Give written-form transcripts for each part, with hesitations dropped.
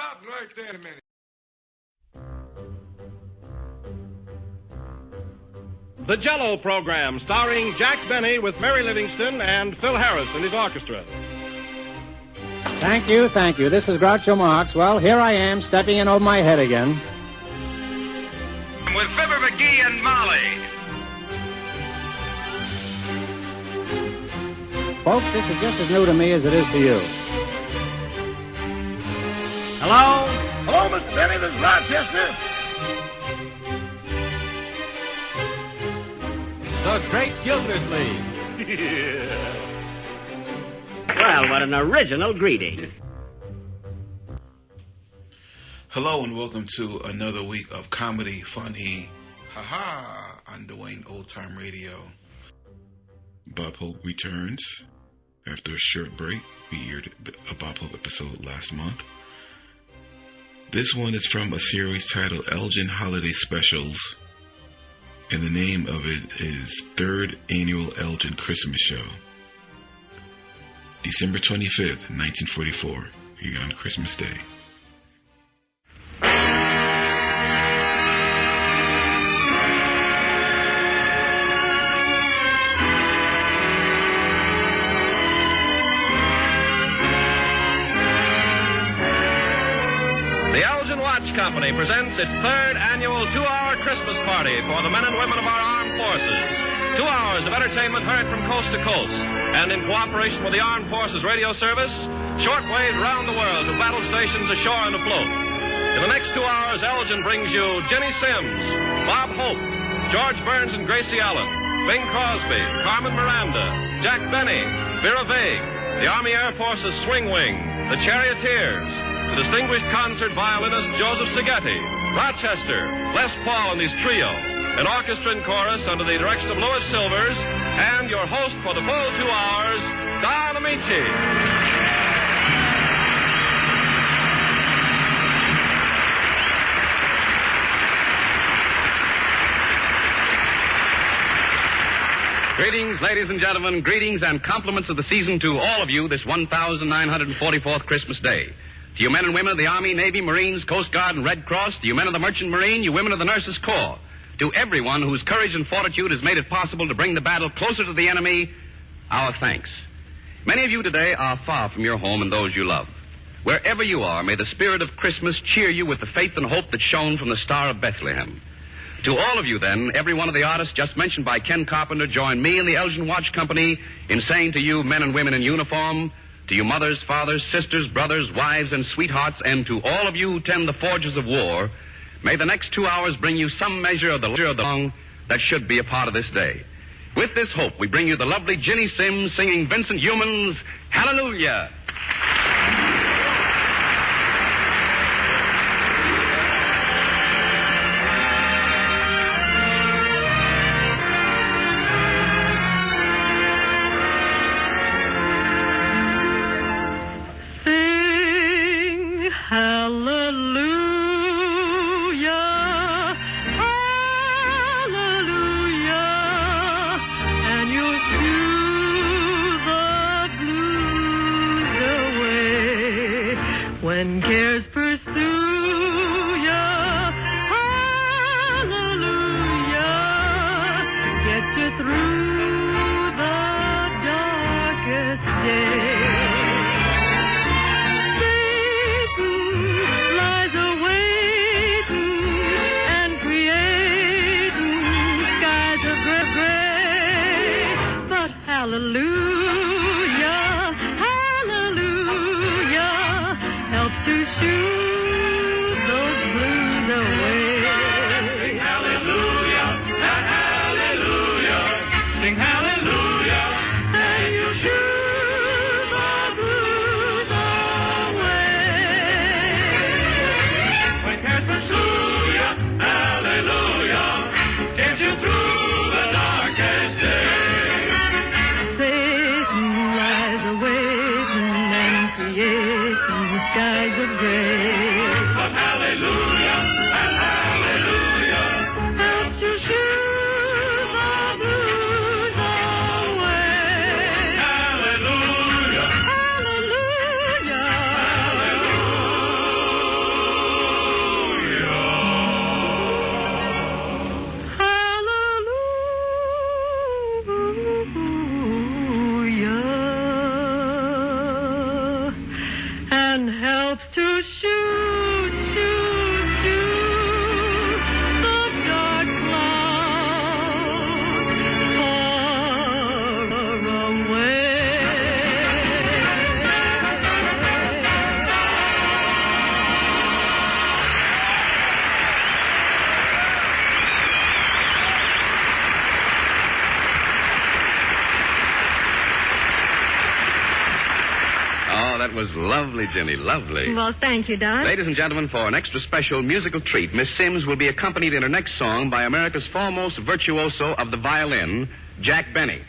Stop right there a minute. The Jell-O Program, starring Jack Benny with Mary Livingston and Phil Harris and his orchestra. Thank you. This is Groucho Marx. Well, here I am, stepping in over my head again. With Fibber McGee and Molly. Folks, this is just as new to me as it is to you. Hello? Hello, Mr. Benny, this is Rochester. The Great Gildersleeve. Well, what an original greeting. Hello and welcome to another week of comedy, funny, on Dwayne Old Time Radio. Bob Hope returns after a short break. We aired a Bob Hope episode last month. This one is from a series titled Elgin Holiday Specials, and the name of it is Third Annual Elgin Christmas Show. December 25th, 1944, here on Christmas Day. The Elgin Watch Company presents its third annual 2-hour Christmas party for the men and women of our armed forces. 2 hours of entertainment heard from coast to coast, and in cooperation with the Armed Forces Radio Service, shortwave round the world to battle stations ashore and afloat. In the next 2 hours, Elgin brings you Jenny Sims, Bob Hope, George Burns and Gracie Allen, Bing Crosby, Carmen Miranda, Jack Benny, Vera Vague, the Army Air Force's Swing Wing, the Charioteers, the distinguished concert violinist Joseph Seghetti, Rochester, Les Paul and his trio, an orchestra and chorus under the direction of Louis Silvers, and your host for the full 2 hours, Don Ameche. Greetings, ladies and gentlemen, greetings and compliments of the season to all of you this 1,944th Christmas Day. To you men and women of the Army, Navy, Marines, Coast Guard, and Red Cross, to you men of the Merchant Marine, you women of the Nurses Corps, to everyone whose courage and fortitude has made it possible to bring the battle closer to the enemy, our thanks. Many of you today are far from your home and those you love. Wherever you are, may the spirit of Christmas cheer you with the faith and hope that shone from the Star of Bethlehem. To all of you, then, every one of the artists just mentioned by Ken Carpenter join me and the Elgin Watch Company in saying to you, men and women in uniform, to you mothers, fathers, sisters, brothers, wives, and sweethearts, and to all of you who tend the forges of war, may the next 2 hours bring you some measure of the song that should be a part of this day. With this hope, we bring you the lovely Jenny Sims singing Vincent Youmans' Hallelujah. When cares pursue ya, hallelujah, gets you through the darkest day. Satan lies awaiting and creating skies of gray, but hallelujah. To shoot those blues away. Sing hallelujah, and hallelujah. Sing hallelujah, and you shoot the blues away. When cares pursue you, hallelujah, gets you through the darkest day. Satan lies awaiting and creating skies of gray. But hallelujah, and hallelujah, helps to shoot the blues away. hallelujah, Hallelujah. hallelujah. and helps to shoot the dark clouds far away. Oh, that was lovely, Jenny, lovely. Well, thank you, Don. Ladies and gentlemen, for an extra special musical treat, Miss Sims will be accompanied in her next song by America's foremost virtuoso of the violin, Jack Benny.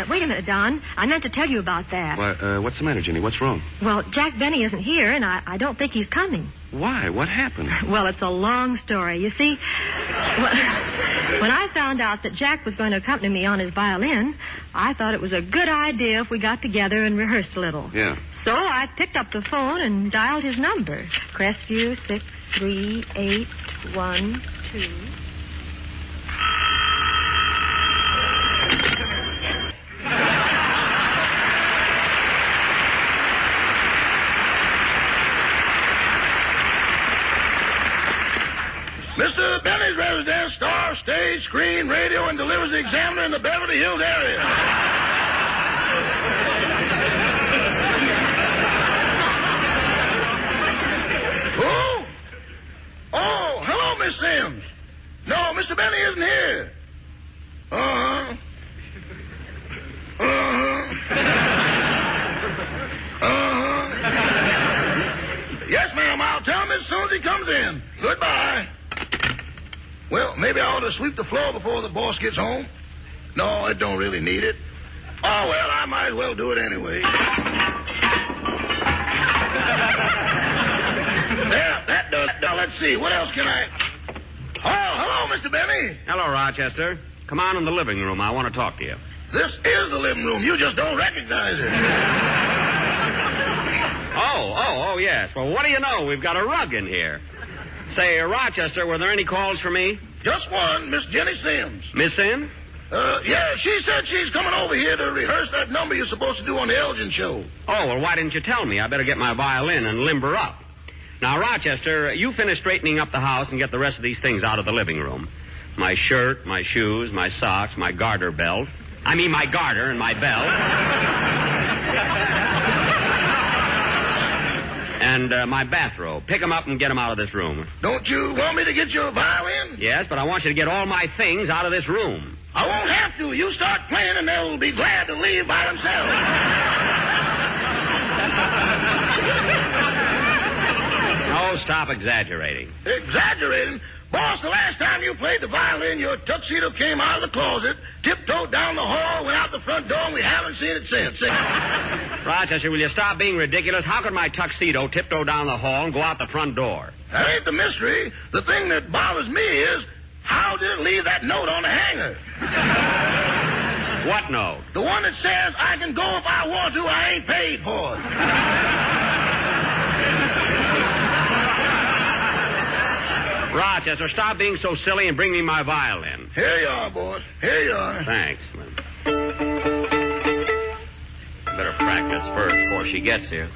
Wait a minute, Don. I meant to tell you about that. Well, what's the matter, Jenny? What's wrong? Well, Jack Benny isn't here, and I don't think he's coming. Why? What happened? Well, it's a long story. You see, when I found out that Jack was going to accompany me on his violin, I thought it was a good idea if we got together and rehearsed a little. Yeah. So I picked up the phone and dialed his number. Crestview 63812. Mr. Benny's residence, star, stage, screen, radio, and delivers the Examiner in the Beverly Hills area. Who? Oh, hello, Miss Sims. No, Mr. Benny isn't here. Uh-huh. Yes, ma'am, I'll tell him as soon as he comes in. Goodbye. Well, maybe I ought to sweep the floor before the boss gets home. No, it don't really need it. Oh, well, I might as well do it anyway. There, that does. Now, let's see. What else can I... Oh, hello, Mr. Benny. Hello, Rochester. Come on in the living room. I want to talk to you. This is the living room. You just don't recognize it. Oh, yes. Well, what do you know? We've got a rug in here. Say, Rochester, were there any calls for me? Just one, Miss Jenny Sims. Miss Sims? Yeah, she said she's coming over here to rehearse that number you're supposed to do on the Elgin show. Oh, well, why didn't you tell me? I better get my violin and limber up. Now, Rochester, you finish straightening up the house and get the rest of these things out of the living room. My shirt, my shoes, my socks, my garter belt. I mean, my garter and my belt. And my bathrobe. Pick them up and get them out of this room. Don't you want me to get your violin? Yes, but I want you to get all my things out of this room. I won't have to. You start playing and they'll be glad to leave by themselves. Oh, stop exaggerating. Exaggerating? Boss, the last time you played the violin, your tuxedo came out of the closet, tiptoed down the hall, went out the front door, and we haven't seen it since. Rochester, will you stop being ridiculous? How could my tuxedo tiptoe down the hall and go out the front door? That ain't the mystery. The thing that bothers me is, how did it leave that note on the hanger? What note? The one that says, I can go if I want to, I ain't paid for it. Rochester, stop being so silly and bring me my violin. Here you are, boss. Here you are. Thanks. Better practice first before she gets here.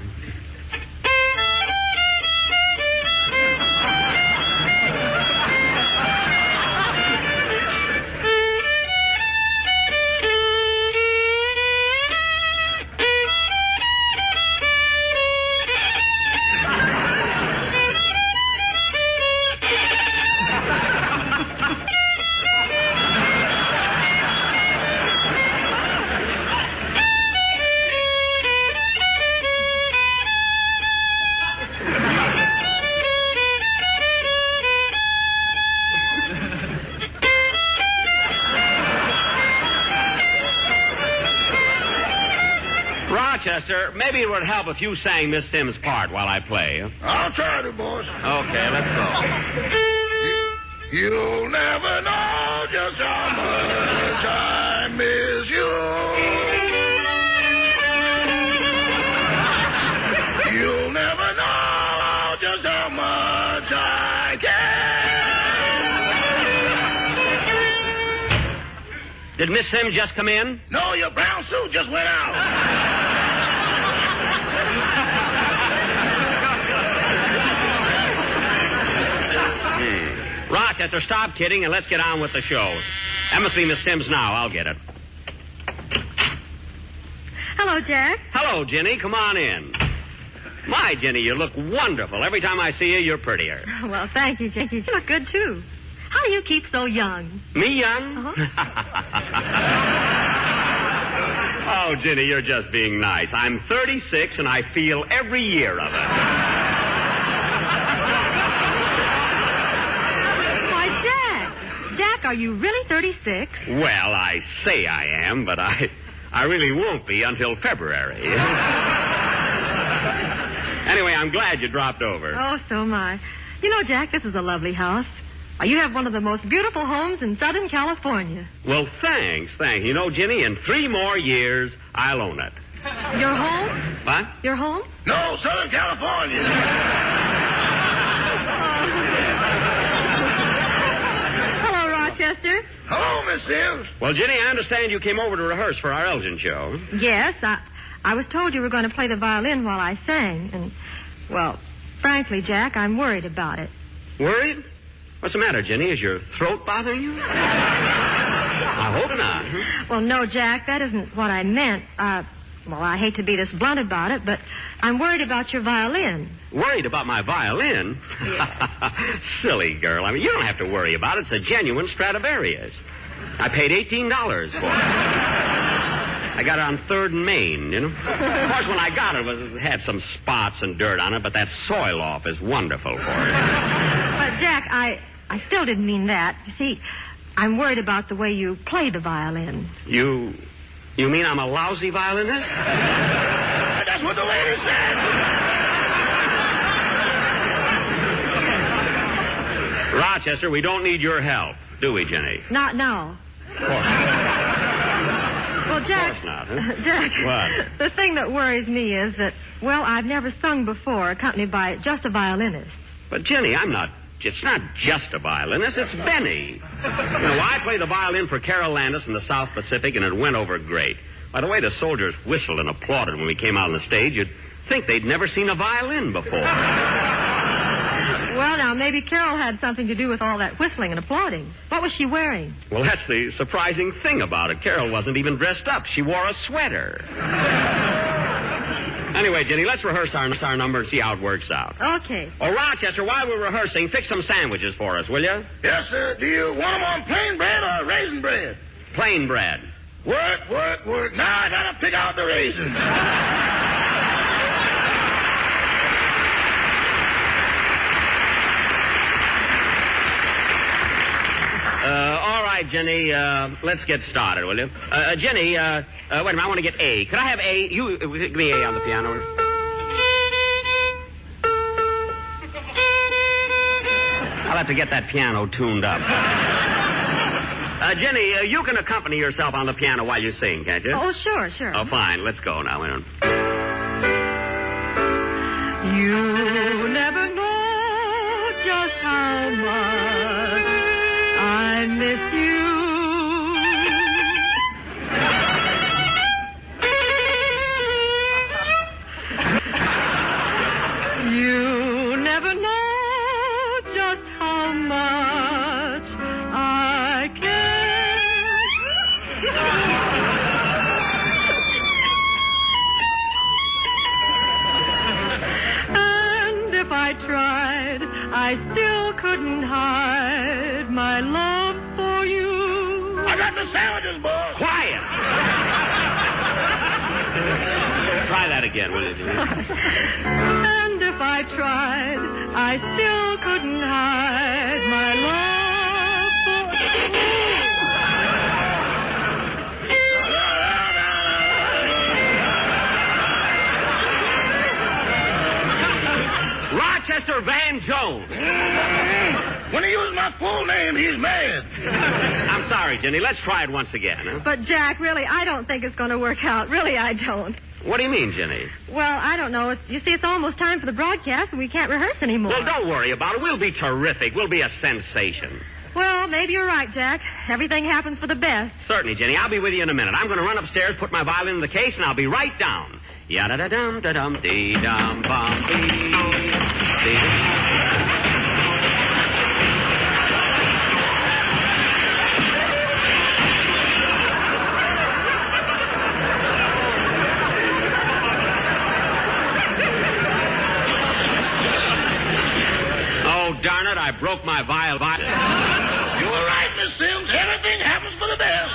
Rochester, maybe it would help if you sang Miss Sims' part while I play. I'll try to, boss. Okay, let's go. You'll never know just how much I miss you. You'll never know just how much I care. Did Miss Sims just come in? No, your brown suit just went out. Rochester, stop kidding and let's get on with the show. That must be Miss Sims now. I'll get it. Hello, Jack. Hello, Jenny. Come on in. My, Jenny, you look wonderful. Every time I see you, you're prettier. Well, thank you, Jack. You look good, too. How do you keep so young? Me young? Oh, Jenny, you're just being nice. I'm 36, and I feel every year of it. Why, Jack. Jack, are you really 36? Well, I say I am, but I really won't be until February. Anyway, I'm glad you dropped over. Oh, so am I. You know, Jack, this is a lovely house. You have one of the most beautiful homes in Southern California. Well, thanks. You know, Jenny, in 3 more years, I'll own it. Your home? What? Your home? No, Southern California. Hello, Rochester. Hello, Miss Sims. Well, Jenny, I understand you came over to rehearse for our Elgin show. Yes, I was told you were going to play the violin while I sang. And, well, frankly, Jack, I'm worried about it. Worried? What's the matter, Jenny? Is your throat bothering you? I hope not. Well, no, Jack, that isn't what I meant. Well, I hate to be this blunt about it, but I'm worried about your violin. Worried about my violin? Yeah. Silly girl. I mean, you don't have to worry about it. It's a genuine Stradivarius. I paid $18 for it. I got it on 3rd and Main, you know. Of course, when I got it, it had some spots and dirt on it, but that soil off is wonderful for it. But, Jack, I still didn't mean that. You see, I'm worried about the way you play the violin. You mean I'm a lousy violinist? That's what the lady said. Rochester, we don't need your help, do we, Jenny? Not now. Of course. Well, Jack. Of course not, huh? Jack. What? The thing that worries me is that, well, I've never sung before accompanied by just a violinist. But, Jenny, it's not just a violinist, it's Benny. You know, I play the violin for Carol Landis in the South Pacific, and it went over great. By the way, the soldiers whistled and applauded when we came out on the stage. You'd think they'd never seen a violin before. Well, now, maybe Carol had something to do with all that whistling and applauding. What was she wearing? Well, that's the surprising thing about it. Carol wasn't even dressed up. She wore a sweater. Anyway, Jenny, let's rehearse our number and see how it works out. Okay. Oh, Rochester, while we're rehearsing, fix some sandwiches for us, will you? Yes, sir. Do you want them on plain bread or raisin bread? Plain bread. Work. Now I gotta pick out the raisins. All right, Jenny, let's get started, will you? Jenny, wait a minute, I want to get A. Could I have A? You give me A on the piano. I'll have to get that piano tuned up. Jenny, you can accompany yourself on the piano while you sing, can't you? Oh, sure. Oh, fine. Let's go now. You never know just how much I miss you. You never know just how much I care. And if I tried, I still couldn't hide my love for you. I got the sandwiches, boss. Quiet! Try that again, will you? And if I tried, I still couldn't hide my love for Rochester Van Jones. When he uses my full name, he's mad. I'm sorry, Jenny. Let's try it once again. Huh? But, Jack, really, I don't think it's going to work out. Really, I don't. What do you mean, Jenny? Well, I don't know. You see, it's almost time for the broadcast, and we can't rehearse anymore. Well, don't worry about it. We'll be terrific. We'll be a sensation. Well, maybe you're right, Jack. Everything happens for the best. Certainly, Jenny. I'll be with you in a minute. I'm going to run upstairs, put my violin in the case, and I'll be right down. Yada-da-dum-da-dum-dee-dum-bum-dee. Darn it, I broke my violin. You were right, Miss Sims. Everything happens for the best.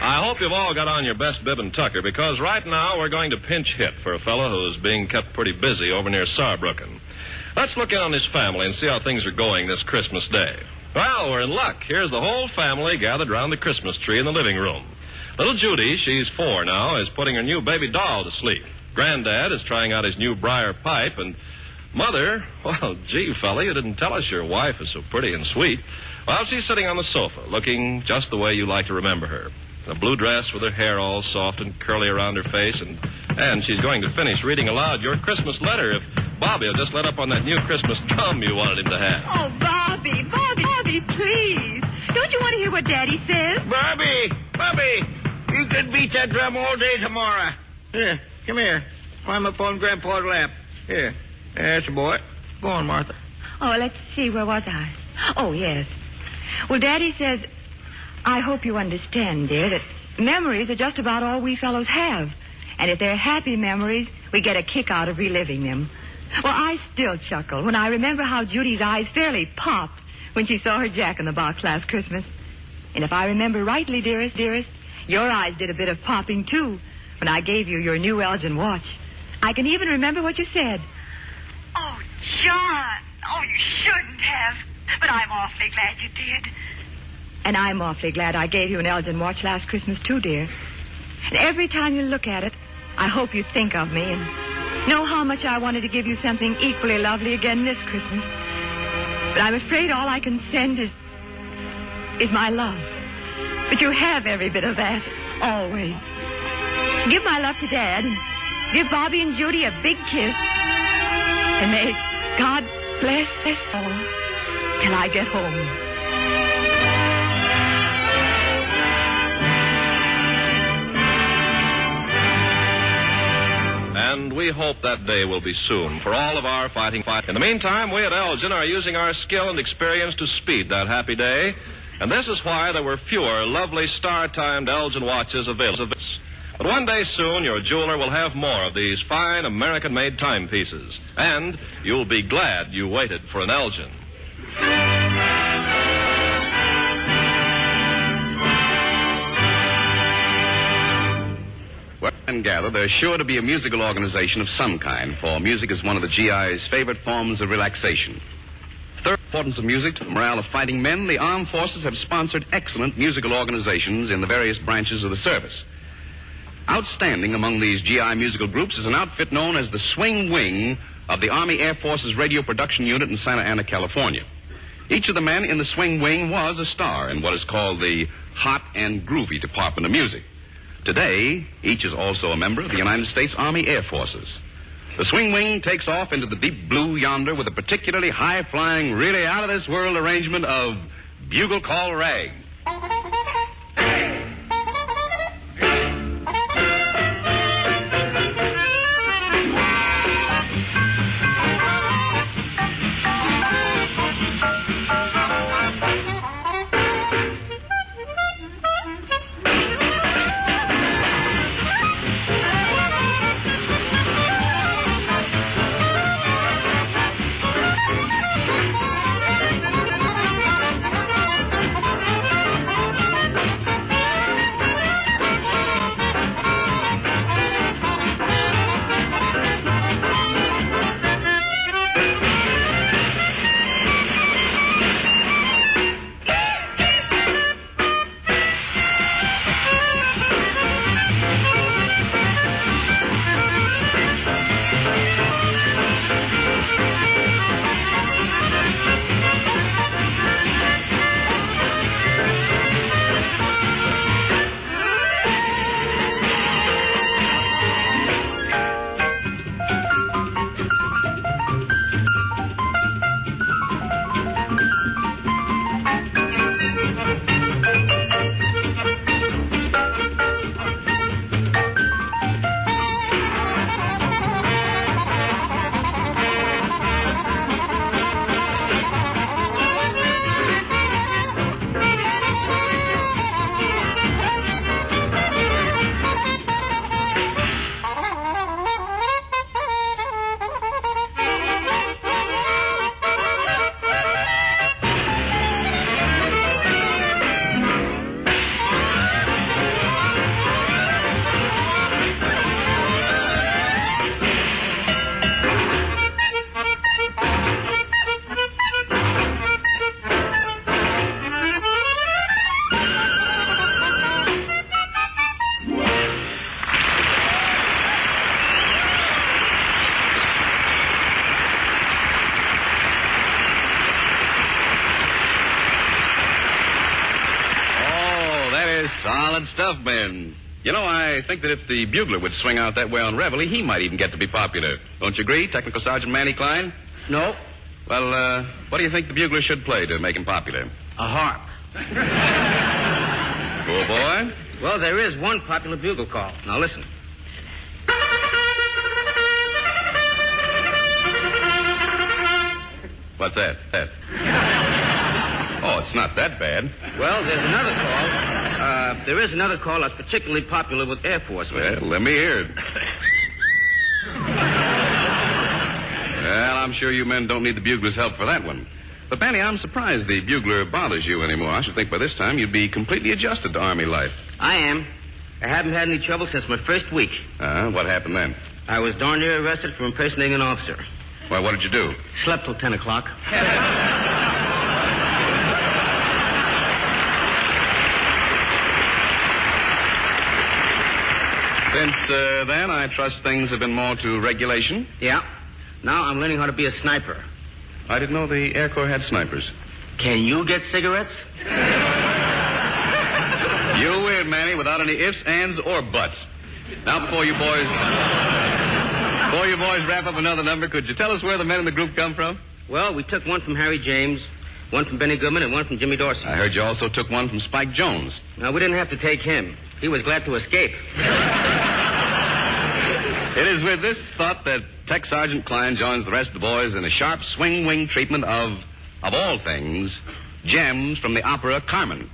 I hope you've all got on your best bib and tucker, because right now we're going to pinch hit for a fellow who's being kept pretty busy over near Saarbrücken. Let's look in on his family and see how things are going this Christmas Day. Well, we're in luck. Here's the whole family gathered around the Christmas tree in the living room. Little Judy, she's 4 now, is putting her new baby doll to sleep. Granddad is trying out his new briar pipe, and Mother, well, gee, fella, you didn't tell us your wife is so pretty and sweet. Well, she's sitting on the sofa, looking just the way you like to remember her. A blue dress with her hair all soft and curly around her face, and she's going to finish reading aloud your Christmas letter if Bobby will just let up on that new Christmas drum you wanted him to have. Oh, Bobby, please. Don't you want to hear what Daddy says? Bobby, you could beat that drum all day tomorrow. Here, come here. Climb up on Grandpa's lap. Here. That's a boy. Go on, Martha. Oh, let's see. Where was I? Oh, yes. Well, Daddy says, I hope you understand, dear, that memories are just about all we fellows have. And if they're happy memories, we get a kick out of reliving them. Well, I still chuckle when I remember how Judy's eyes fairly popped when she saw her Jack-in-the-Box last Christmas. And if I remember rightly, dearest, your eyes did a bit of popping, too, when I gave you your new Elgin watch. I can even remember what you said. Oh, John. Oh, you shouldn't have. But I'm awfully glad you did. And I'm awfully glad I gave you an Elgin watch last Christmas, too, dear. And every time you look at it, I hope you think of me and know how much I wanted to give you something equally lovely again this Christmas. But I'm afraid all I can send is my love. But you have every bit of that, always. Give my love to Dad, and give Bobby and Judy a big kiss. And may God bless us all till I get home. And we hope that day will be soon for all of our fighting. In the meantime, we at Elgin are using our skill and experience to speed that happy day. And this is why there were fewer lovely star-timed Elgin watches available. But one day soon, your jeweler will have more of these fine American-made timepieces. And you'll be glad you waited for an Elgin. Well, and gather, there's sure to be a musical organization of some kind, for music is one of the GI's favorite forms of relaxation. Third importance of music to the morale of fighting men, the armed forces have sponsored excellent musical organizations in the various branches of the service. Outstanding among these GI musical groups is an outfit known as the Swing Wing of the Army Air Force's Radio Production Unit in Santa Ana, California. Each of the men in the Swing Wing was a star in what is called the Hot and Groovy Department of Music. Today, each is also a member of the United States Army Air Forces. The Swing Wing takes off into the deep blue yonder with a particularly high-flying, really out-of-this-world arrangement of Bugle Call Rag. Solid stuff, Ben. You know, I think that if the bugler would swing out that way on Reveille, he might even get to be popular. Don't you agree, Technical Sergeant Manny Klein? No. Well, what do you think the bugler should play to make him popular? A harp. Poor boy. Well, there is one popular bugle call. Now, listen. What's that? Oh, it's not that bad. Well, there's another call. There is another call that's particularly popular with Air Force men. Well, let me hear it. Well, I'm sure you men don't need the bugler's help for that one. But, Benny, I'm surprised the bugler bothers you anymore. I should think by this time you'd be completely adjusted to Army life. I am. I haven't had any trouble since my first week. What happened then? I was darn near arrested for impersonating an officer. Well, what did you do? Slept till 10 o'clock. Since then, I trust things have been more to regulation? Yeah. Now I'm learning how to be a sniper. I didn't know the Air Corps had snipers. Can you get cigarettes? You weird, Manny, without any ifs, ands, or buts. Now, before you boys wrap up another number, could you tell us where the men in the group come from? Well, we took one from Harry James, one from Benny Goodman, and one from Jimmy Dorsey. I heard you also took one from Spike Jones. No, we didn't have to take him. He was glad to escape. It is with this thought that Tech Sergeant Klein joins the rest of the boys in a sharp swing-wing treatment of all things, gems from the opera Carmen.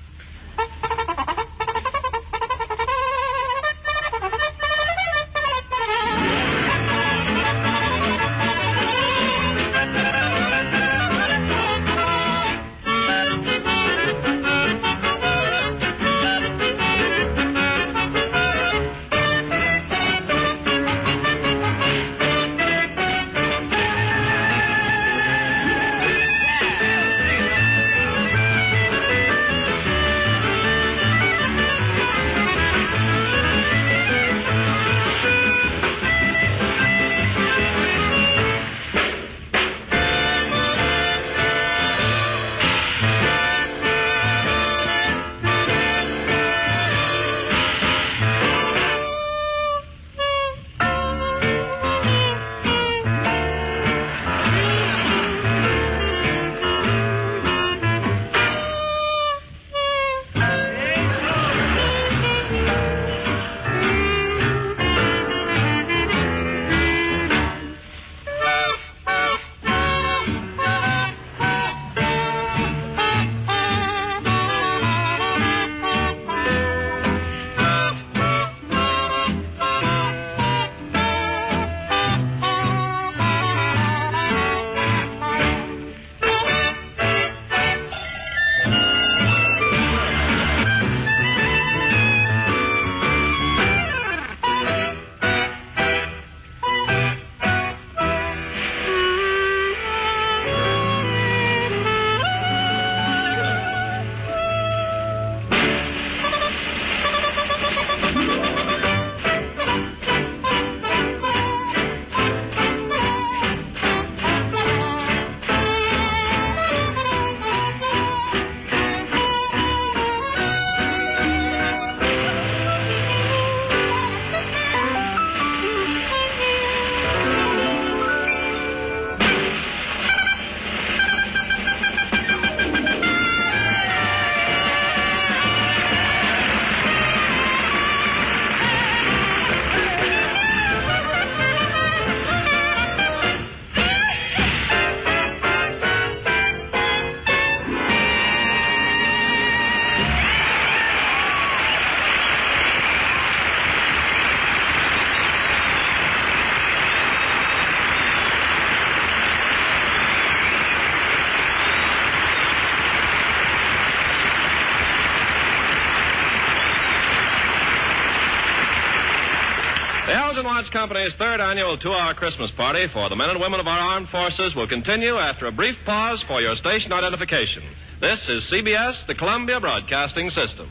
The Elgin Watch Company's third annual two-hour Christmas party for the men and women of our armed forces will continue after a brief pause for your station identification. This is CBS, the Columbia Broadcasting System.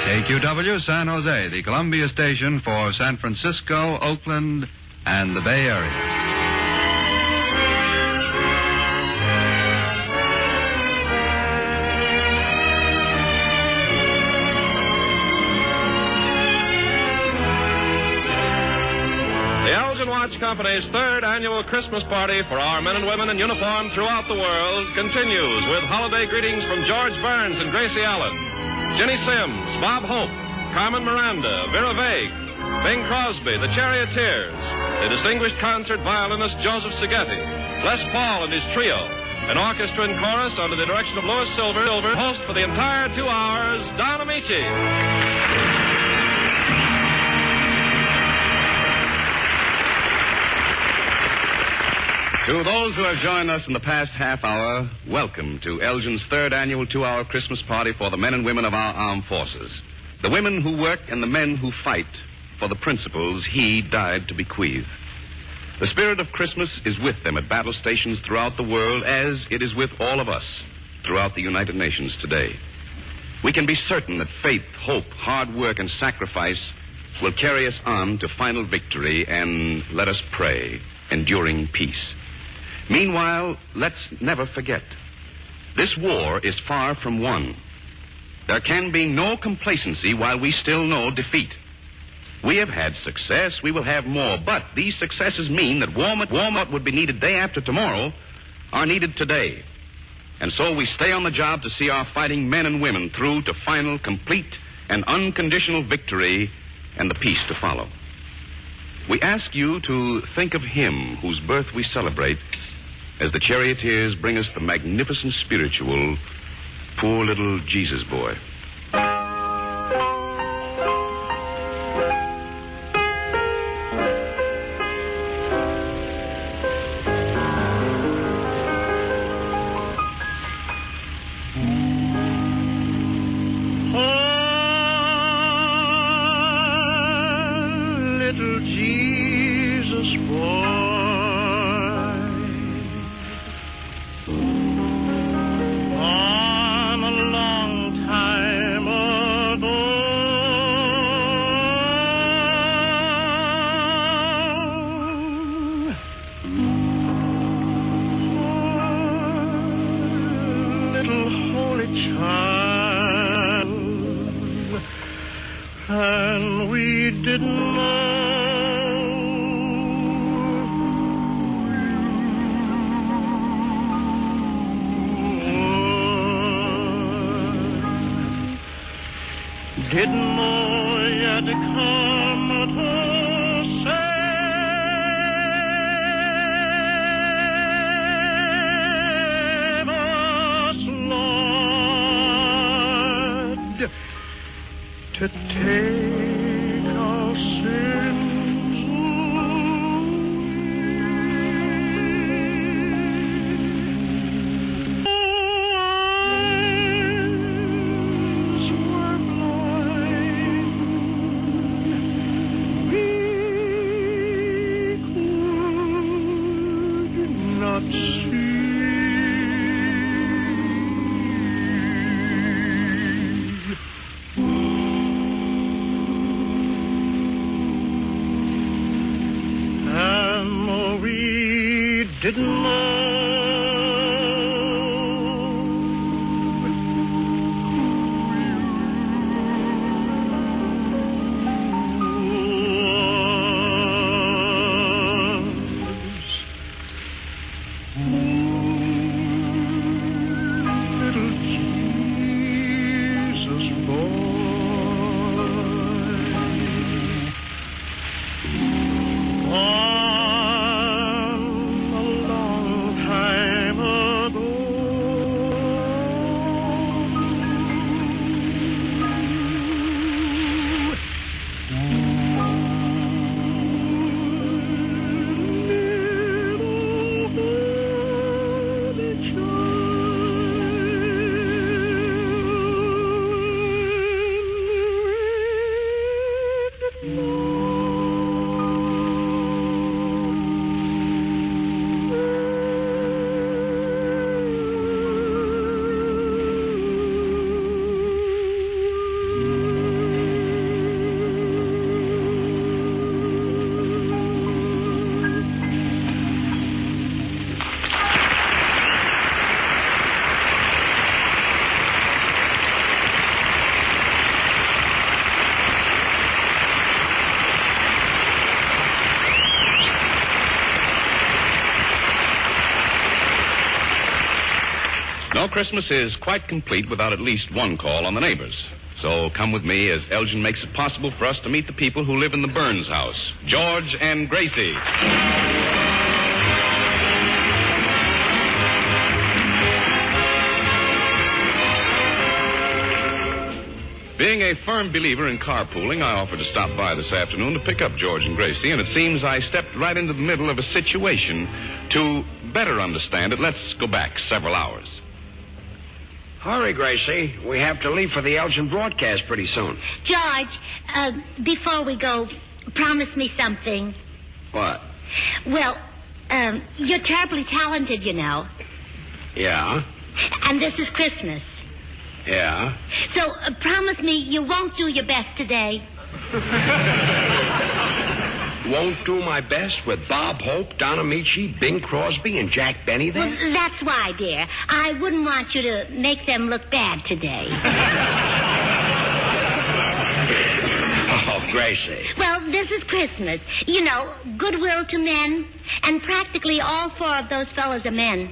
KQW San Jose, the Columbia station for San Francisco, Oakland, and the Bay Area. Watch Company's third annual Christmas party for our men and women in uniform throughout the world continues with holiday greetings from George Burns and Gracie Allen, Jenny Sims, Bob Hope, Carmen Miranda, Vera Vague, Bing Crosby, the Charioteers, the distinguished concert violinist Joseph Seghetti, Les Paul and his trio, an orchestra and chorus under the direction of Louis Silver, host for the entire 2 hours, Don Ameche. To those who have joined us in the past half hour, welcome to Elgin's third annual 2-hour Christmas party for the men and women of our armed forces. The women who work and the men who fight for the principles he died to bequeath. The spirit of Christmas is with them at battle stations throughout the world, as it is with all of us throughout the United Nations today. We can be certain that faith, hope, hard work, and sacrifice will carry us on to final victory and, let us pray, enduring peace. Meanwhile, let's never forget, this war is far from won. There can be no complacency while we still know defeat. We have had success, we will have more, but these successes mean that what would be needed day after tomorrow are needed today. And so we stay on the job to see our fighting men and women through to final, complete, and unconditional victory and the peace to follow. We ask you to think of him whose birth we celebrate as the Charioteers bring us the magnificent spiritual, Poor Little Jesus Boy. And we didn't know didn't know yet to come to save us, Lord, to take our sins didn't know little Jesus boy. No Christmas is quite complete without at least one call on the neighbors. So come with me as Elgin makes it possible for us to meet the people who live in the Burns house, George and Gracie. Being a firm believer in carpooling, I offered to stop by this afternoon to pick up George and Gracie, and it seems I stepped right into the middle of a situation. To better understand it, let's go back several hours. Hurry, Gracie. We have to leave for the Elgin broadcast pretty soon. George, before we go, promise me something. What? Well, you're terribly talented, you know. Yeah? And this is Christmas. Yeah? So promise me you won't do your best today. Won't do my best with Bob Hope, Don Ameche, Bing Crosby, and Jack Benny there? Well, that's why, dear. I wouldn't want you to make them look bad today. Oh, Gracie. Well, this is Christmas. You know, goodwill to men. And practically all four of those fellows are men.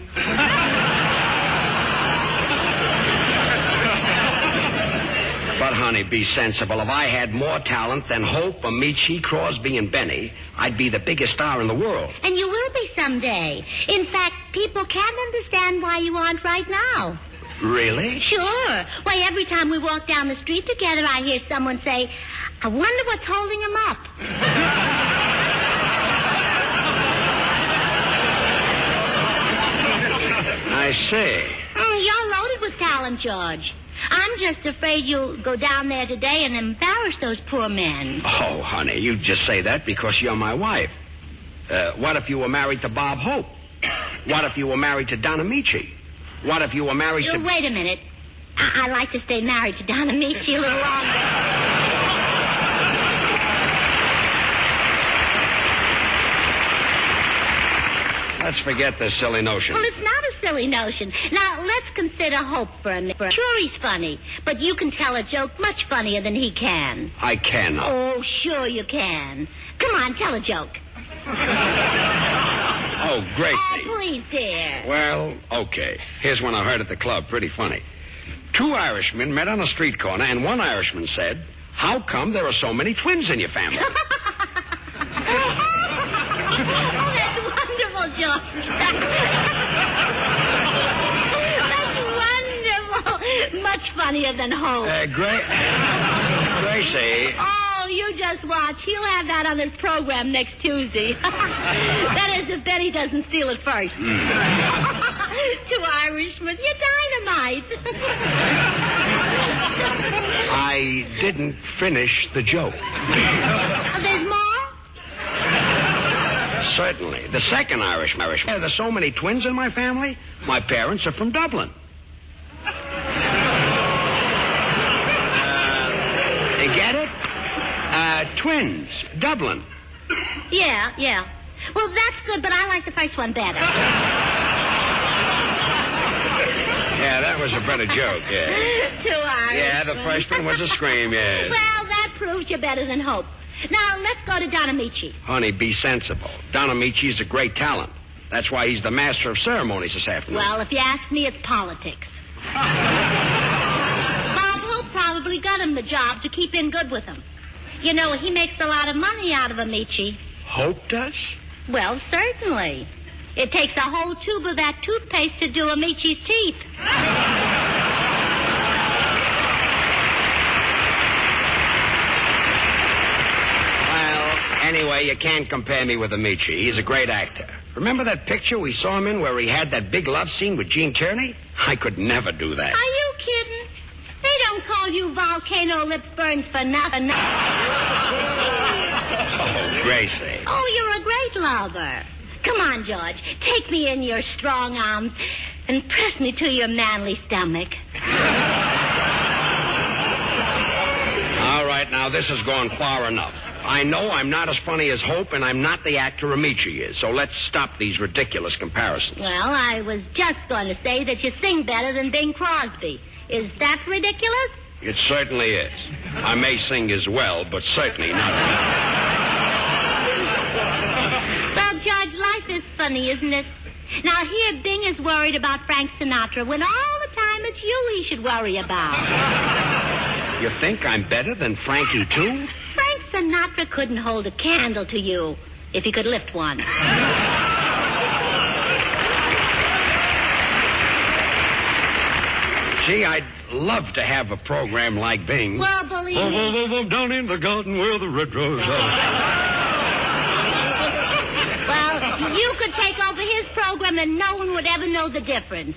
But, honey, be sensible. If I had more talent than Hope, Ameche, Crosby, and Benny, I'd be the biggest star in the world. And you will be someday. In fact, people can't understand why you aren't right now. Really? Sure. Why, every time we walk down the street together, I hear someone say, I wonder what's holding him up. I see. You're loaded with talent, George. I'm just afraid you'll go down there today and embarrass those poor men. Oh, honey, you just say that because you're my wife. What if you were married to Bob Hope? What if you were married to Don Ameche? What if you were married to... Wait a minute. I'd like to stay married to Don Ameche a little longer. Let's forget this silly notion. Well, it's not a silly notion. Now, let's consider Hope for a minute. Sure, he's funny, but you can tell a joke much funnier than he can. I cannot. Oh, sure you can. Come on, tell a joke. Oh, Gracie. Oh, please, dear. Well, okay. Here's one I heard at the club. Pretty funny. Two Irishmen met on a street corner, and one Irishman said, how come there are so many twins in your family? George. That's wonderful. Much funnier than Hope. Gracie. Oh, you just watch. He'll have that on his program next Tuesday. That is, if Betty doesn't steal it first. Two Irishmen. You're dynamite. I didn't finish the joke. There's more? Certainly. The second Irishman. There's so many twins in my family. My parents are from Dublin. You get it? Twins. Dublin. Yeah. Well, that's good, but I like the first one better. Yeah, that was a better joke, yeah. Two Irishmen. Yeah, the first one was a scream, yes. Well, that proves you're better than Hope. Now, let's go to Don Ameche. Honey, be sensible. Don Ameche is a great talent. That's why he's the master of ceremonies this afternoon. Well, if you ask me, it's politics. Bob Hope probably got him the job to keep in good with him. You know, he makes a lot of money out of Ameche. Hope does? Well, certainly. It takes a whole tube of that toothpaste to do Ameche's teeth. Anyway, you can't compare me with Ameche. He's a great actor. Remember that picture we saw him in where he had that big love scene with Gene Tierney? I could never do that. Are you kidding? They don't call you Volcano Lips Burns for nothing. Oh, Gracie. Oh, you're a great lover. Come on, George. Take me in your strong arms and press me to your manly stomach. All right, now this has gone far enough. I know I'm not as funny as Hope, and I'm not the actor Ameche is, so let's stop these ridiculous comparisons. Well, I was just going to say that you sing better than Bing Crosby. Is that ridiculous? It certainly is. I may sing as well, but certainly not. Well, George, life is funny, isn't it? Now, here Bing is worried about Frank Sinatra when all the it's you he should worry about. You think I'm better than Frankie, too? Frank Sinatra couldn't hold a candle to you if he could lift one. Gee, I'd love to have a program like Bing. Well, believe me. Down in the garden where the red rose Well, you could take over his program and no one would ever know the difference.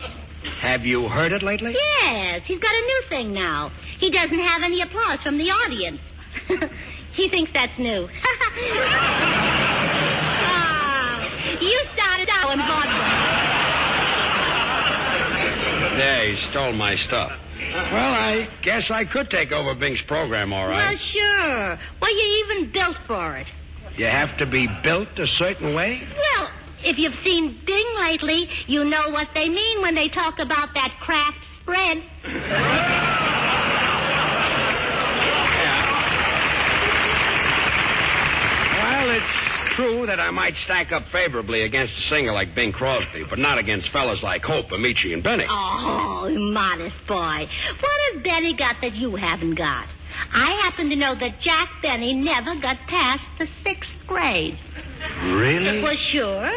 Have you heard it lately? Yes, he's got a new thing now. He doesn't have any applause from the audience. He thinks that's new. You started out and bought Yeah, he stole my stuff. Well, I guess I could take over Bing's program, all right. Well, sure. Well, you're even built for it. You have to be built a certain way? Well, if you've seen Bing lately, you know what they mean when they talk about that Kraft spread. Well, it's true that I might stack up favorably against a singer like Bing Crosby, but not against fellas like Hope, Ameche, and Benny. Oh, modest boy. What has Benny got that you haven't got? I happen to know that Jack Benny never got past the 6th grade. Really? Well, sure.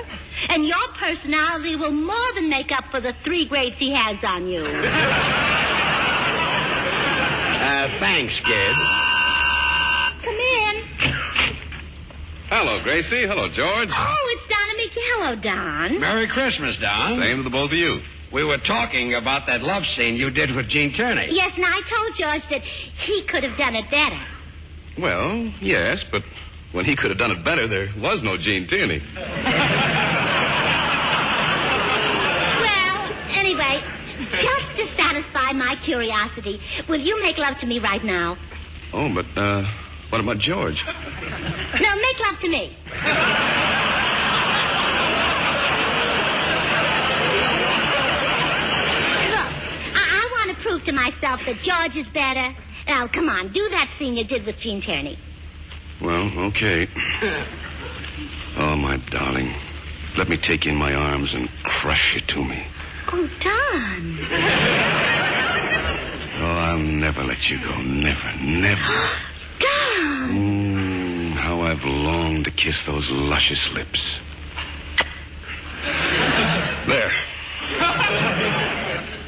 And your personality will more than make up for the 3 grades he has on you. Thanks, kid. Come in. Hello, Gracie. Hello, George. Oh, it's Don Ameche. Hello, Don. Merry Christmas, Don. Same to the both of you. We were talking about that love scene you did with Gene Tierney. Yes, and I told George that he could have done it better. Well, yes, but when he could have done it better, there was no Gene Tierney. Well, anyway, just to satisfy my curiosity, will you make love to me right now? Oh, but, what about George? No, make love to me. Prove to myself that George is better. Now, come on, do that thing you did with Gene Tierney. Well, okay. Oh, my darling. Let me take you in my arms and crush you to me. Oh, Don. Oh, I'll never let you go. Never, never. Don. How I've longed to kiss those luscious lips. There.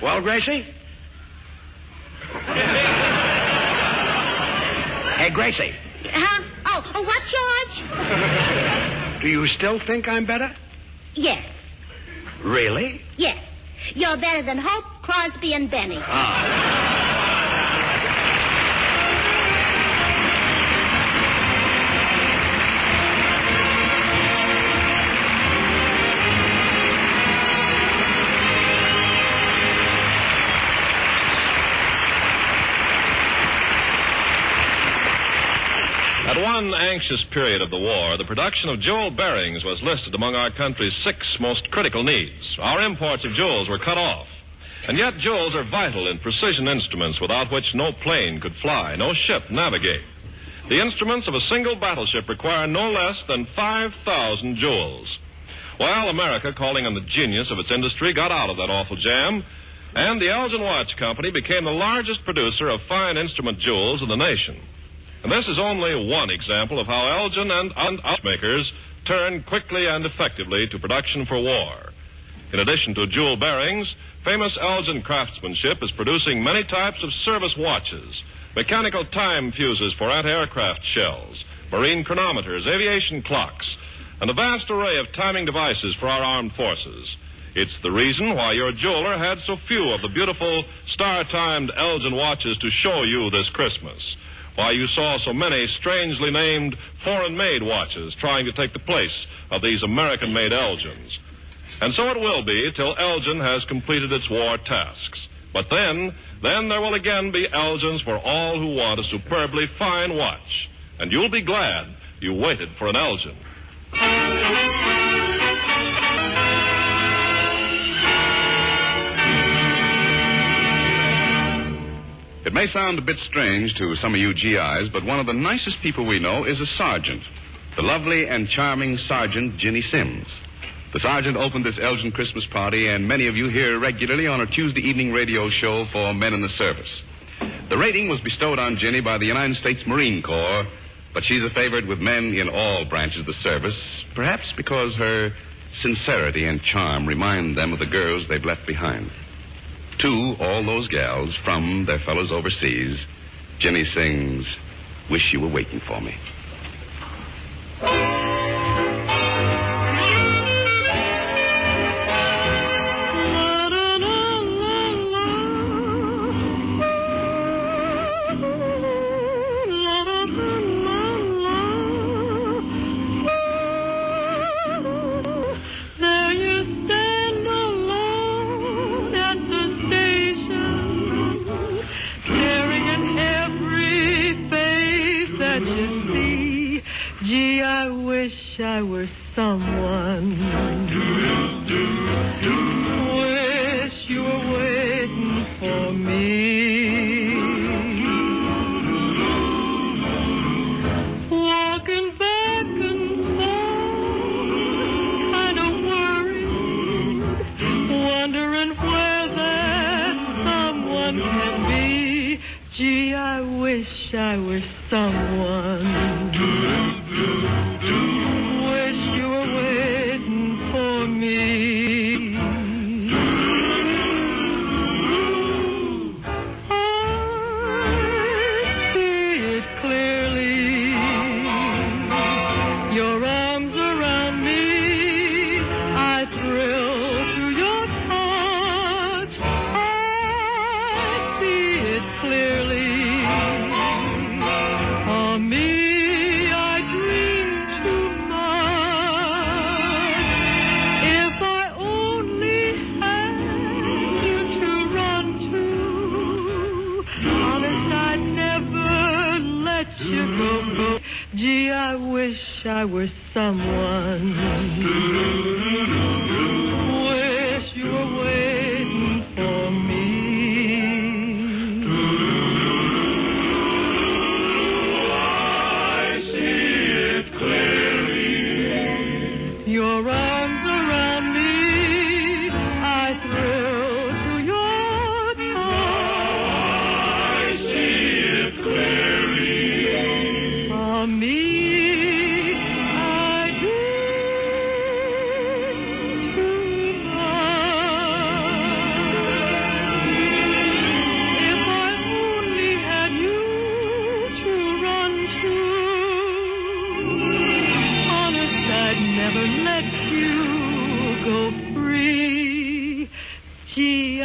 Well, Gracie? Hey, Gracie. Huh? Oh, what, George? Do you still think I'm better? Yes. Really? Yes. You're better than Hope, Crosby, and Benny. At one anxious period of the war, the production of jewel bearings was listed among our country's 6 most critical needs. Our imports of jewels were cut off. And yet jewels are vital in precision instruments without which no plane could fly, no ship navigate. The instruments of a single battleship require no less than 5,000 jewels. Well, America, calling on the genius of its industry, got out of that awful jam, and the Elgin Watch Company became the largest producer of fine instrument jewels in the nation. And this is only one example of how Elgin and watchmakers turn quickly and effectively to production for war. In addition to jewel bearings, famous Elgin craftsmanship is producing many types of service watches, mechanical time fuses for anti-aircraft shells, marine chronometers, aviation clocks, and a vast array of timing devices for our armed forces. It's the reason why your jeweler had so few of the beautiful star-timed Elgin watches to show you this Christmas. Why you saw so many strangely named foreign-made watches trying to take the place of these American-made Elgins. And so it will be till Elgin has completed its war tasks. But then there will again be Elgins for all who want a superbly fine watch. And you'll be glad you waited for an Elgin. It may sound a bit strange to some of you GIs, but one of the nicest people we know is a sergeant, the lovely and charming Sergeant Ginny Sims. The sergeant opened this Elgin Christmas party, and many of you hear regularly on a Tuesday evening radio show for men in the service. The rating was bestowed on Jenny by the United States Marine Corps, but she's a favorite with men in all branches of the service, perhaps because her sincerity and charm remind them of the girls they've left behind. To all those gals from their fellows overseas, Jenny sings, "Wish You Were Waiting for Me." I were someone. Wish you were waiting for me. Walking back and forth, kind of worried, wondering where that someone can be. Gee, I wish I were someone. Gee, I wish I were someone. Wish you were waiting for me. I see it clearly. Your arms around me, I thrill to your touch. I see it clearly. For me.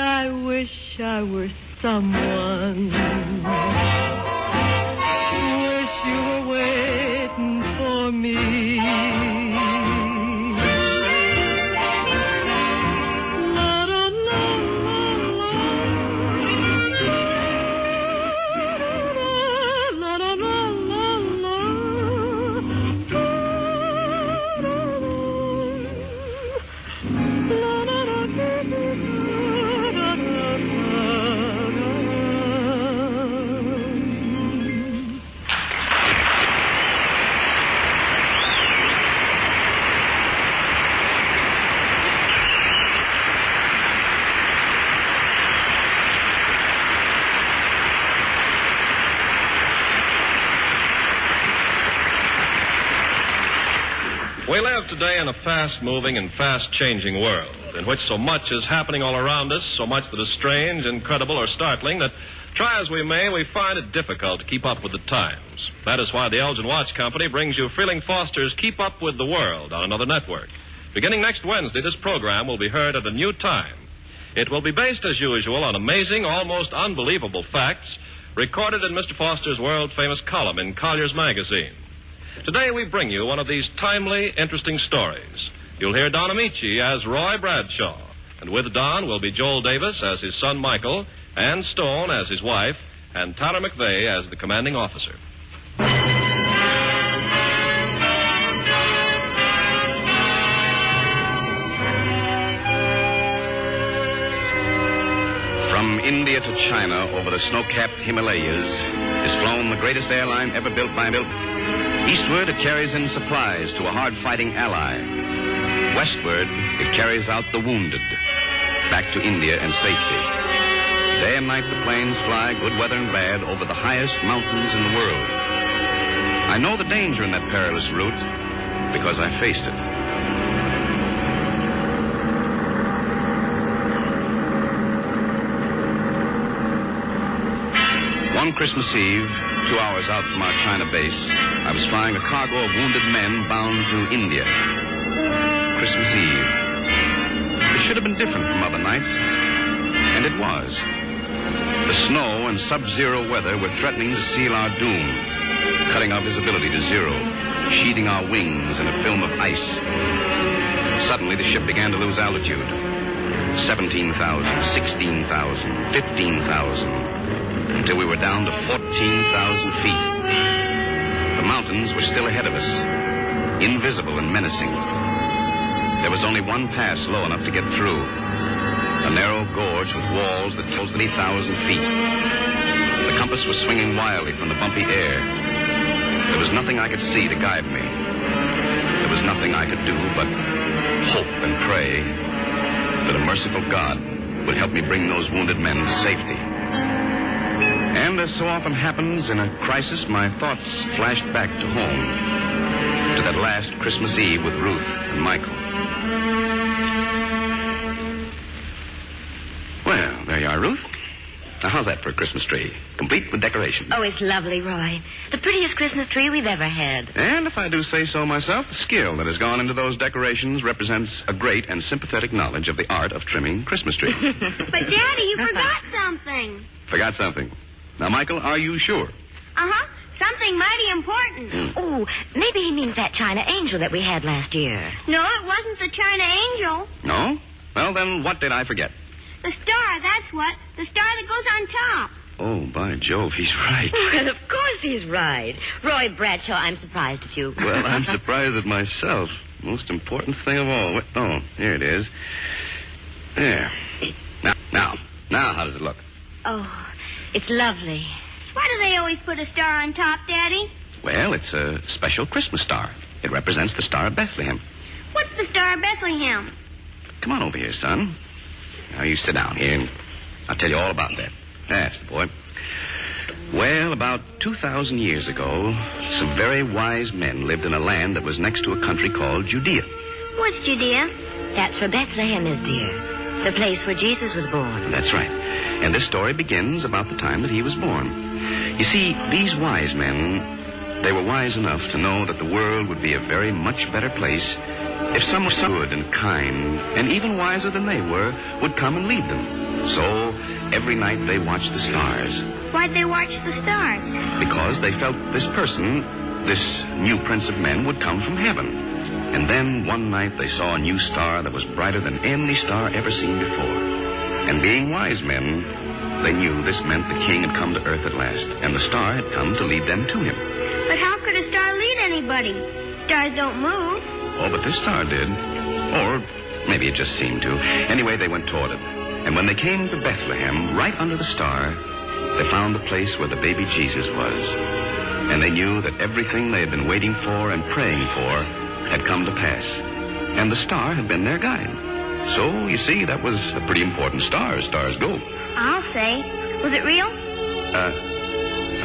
I wish I were someone. Wish you were waiting for me. We live today in a fast-moving and fast-changing world in which so much is happening all around us, so much that is strange, incredible, or startling that, try as we may, we find it difficult to keep up with the times. That is why the Elgin Watch Company brings you Freeling Foster's Keep Up with the World on another network. Beginning next Wednesday, this program will be heard at a new time. It will be based, as usual, on amazing, almost unbelievable facts recorded in Mr. Foster's world-famous column in Collier's Magazine. Today we bring you one of these timely, interesting stories. You'll hear Don Ameche as Roy Bradshaw, and with Don will be Joel Davis as his son Michael, Ann Stone as his wife, and Tyler McVeigh as the commanding officer. From India to China, over the snow-capped Himalayas, is flown the greatest airline ever built by Eastward, it carries in supplies to a hard-fighting ally. Westward, it carries out the wounded back to India and safety. Day and night, the planes fly, good weather and bad, over the highest mountains in the world. I know the danger in that perilous route because I faced it. One Christmas Eve, 2 hours out from our China base, I was flying a cargo of wounded men bound to India. Christmas Eve. It should have been different from other nights, and it was. The snow and sub-zero weather were threatening to seal our doom, cutting our visibility to zero, sheathing our wings in a film of ice. Suddenly, the ship began to lose altitude. 17,000, 16,000, 15,000, until we were down to 14,000 feet. The mountains were still ahead of us, invisible and menacing. There was only one pass low enough to get through. A narrow gorge with walls that told 30,000 feet. The compass was swinging wildly from the bumpy air. There was nothing I could see to guide me. There was nothing I could do but hope and pray that a merciful God would help me bring those wounded men to safety. And as so often happens in a crisis, my thoughts flashed back to home, to that last Christmas Eve with Ruth and Michael. Well, there you are, Ruth. Now, how's that for a Christmas tree? Complete with decorations. Oh, it's lovely, Roy. The prettiest Christmas tree we've ever had. And if I do say so myself, the skill that has gone into those decorations represents a great and sympathetic knowledge of the art of trimming Christmas trees. But, Daddy, you forgot something. Forgot something. Now, Michael, are you sure? Uh-huh. Something mighty important. Oh, maybe he means that China angel that we had last year. No, it wasn't the China angel. No? Well, then what did I forget? The star, that's what. The star that goes on top. Oh, by Jove, he's right. Well, of course he's right. Roy Bradshaw, I'm surprised at you. Well, I'm surprised at myself. Most important thing of all. Oh, here it is. There. Now, how does it look? Oh, it's lovely. Why do they always put a star on top, Daddy? Well, it's a special Christmas star. It represents the Star of Bethlehem. What's the Star of Bethlehem? Come on over here, son. Now, you sit down here, and I'll tell you all about that. That's the boy. Well, about 2,000 years ago, some very wise men lived in a land that was next to a country called Judea. What's Judea? That's where Bethlehem is, dear. The place where Jesus was born. That's right. And this story begins about the time that he was born. You see, these wise men, they were wise enough to know that the world would be a very much better place if someone good and kind, and even wiser than they were, would come and lead them. So, every night they watched the stars. Why'd they watch the stars? Because they felt this person, this new prince of men, would come from heaven. And then, one night, they saw a new star that was brighter than any star ever seen before. And being wise men, they knew this meant the king had come to earth at last, and the star had come to lead them to him. But how could a star lead anybody? Stars don't move. Oh, but this star did. Or maybe it just seemed to. Anyway, they went toward it. And when they came to Bethlehem, right under the star, they found the place where the baby Jesus was. And they knew that everything they had been waiting for and praying for had come to pass. And the star had been their guide. So, you see, that was a pretty important star as stars go. I'll say. Was it real?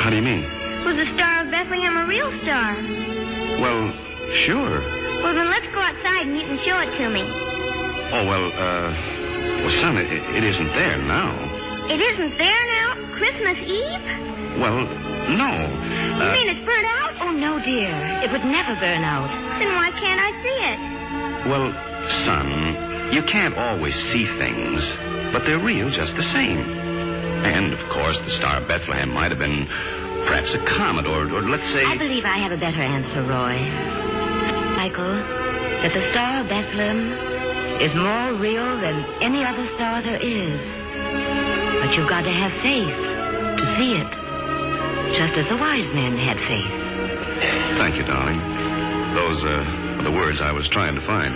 How do you mean? Was the Star of Bethlehem a real star? Well, sure. Well, then let's go outside and you can show it to me. Oh, well, son, it isn't there now. It isn't there now? Christmas Eve? Well, no. You mean it's burnt out? Oh, no, dear. It would never burn out. Then why can't I see it? Well, son, you can't always see things, but they're real just the same. And, of course, the Star of Bethlehem might have been perhaps a comet, or let's say... I believe I have a better answer, Roy. Michael, that the Star of Bethlehem is more real than any other star there is. But you've got to have faith to see it, just as the wise men had faith. Thank you, darling. Those are the words I was trying to find.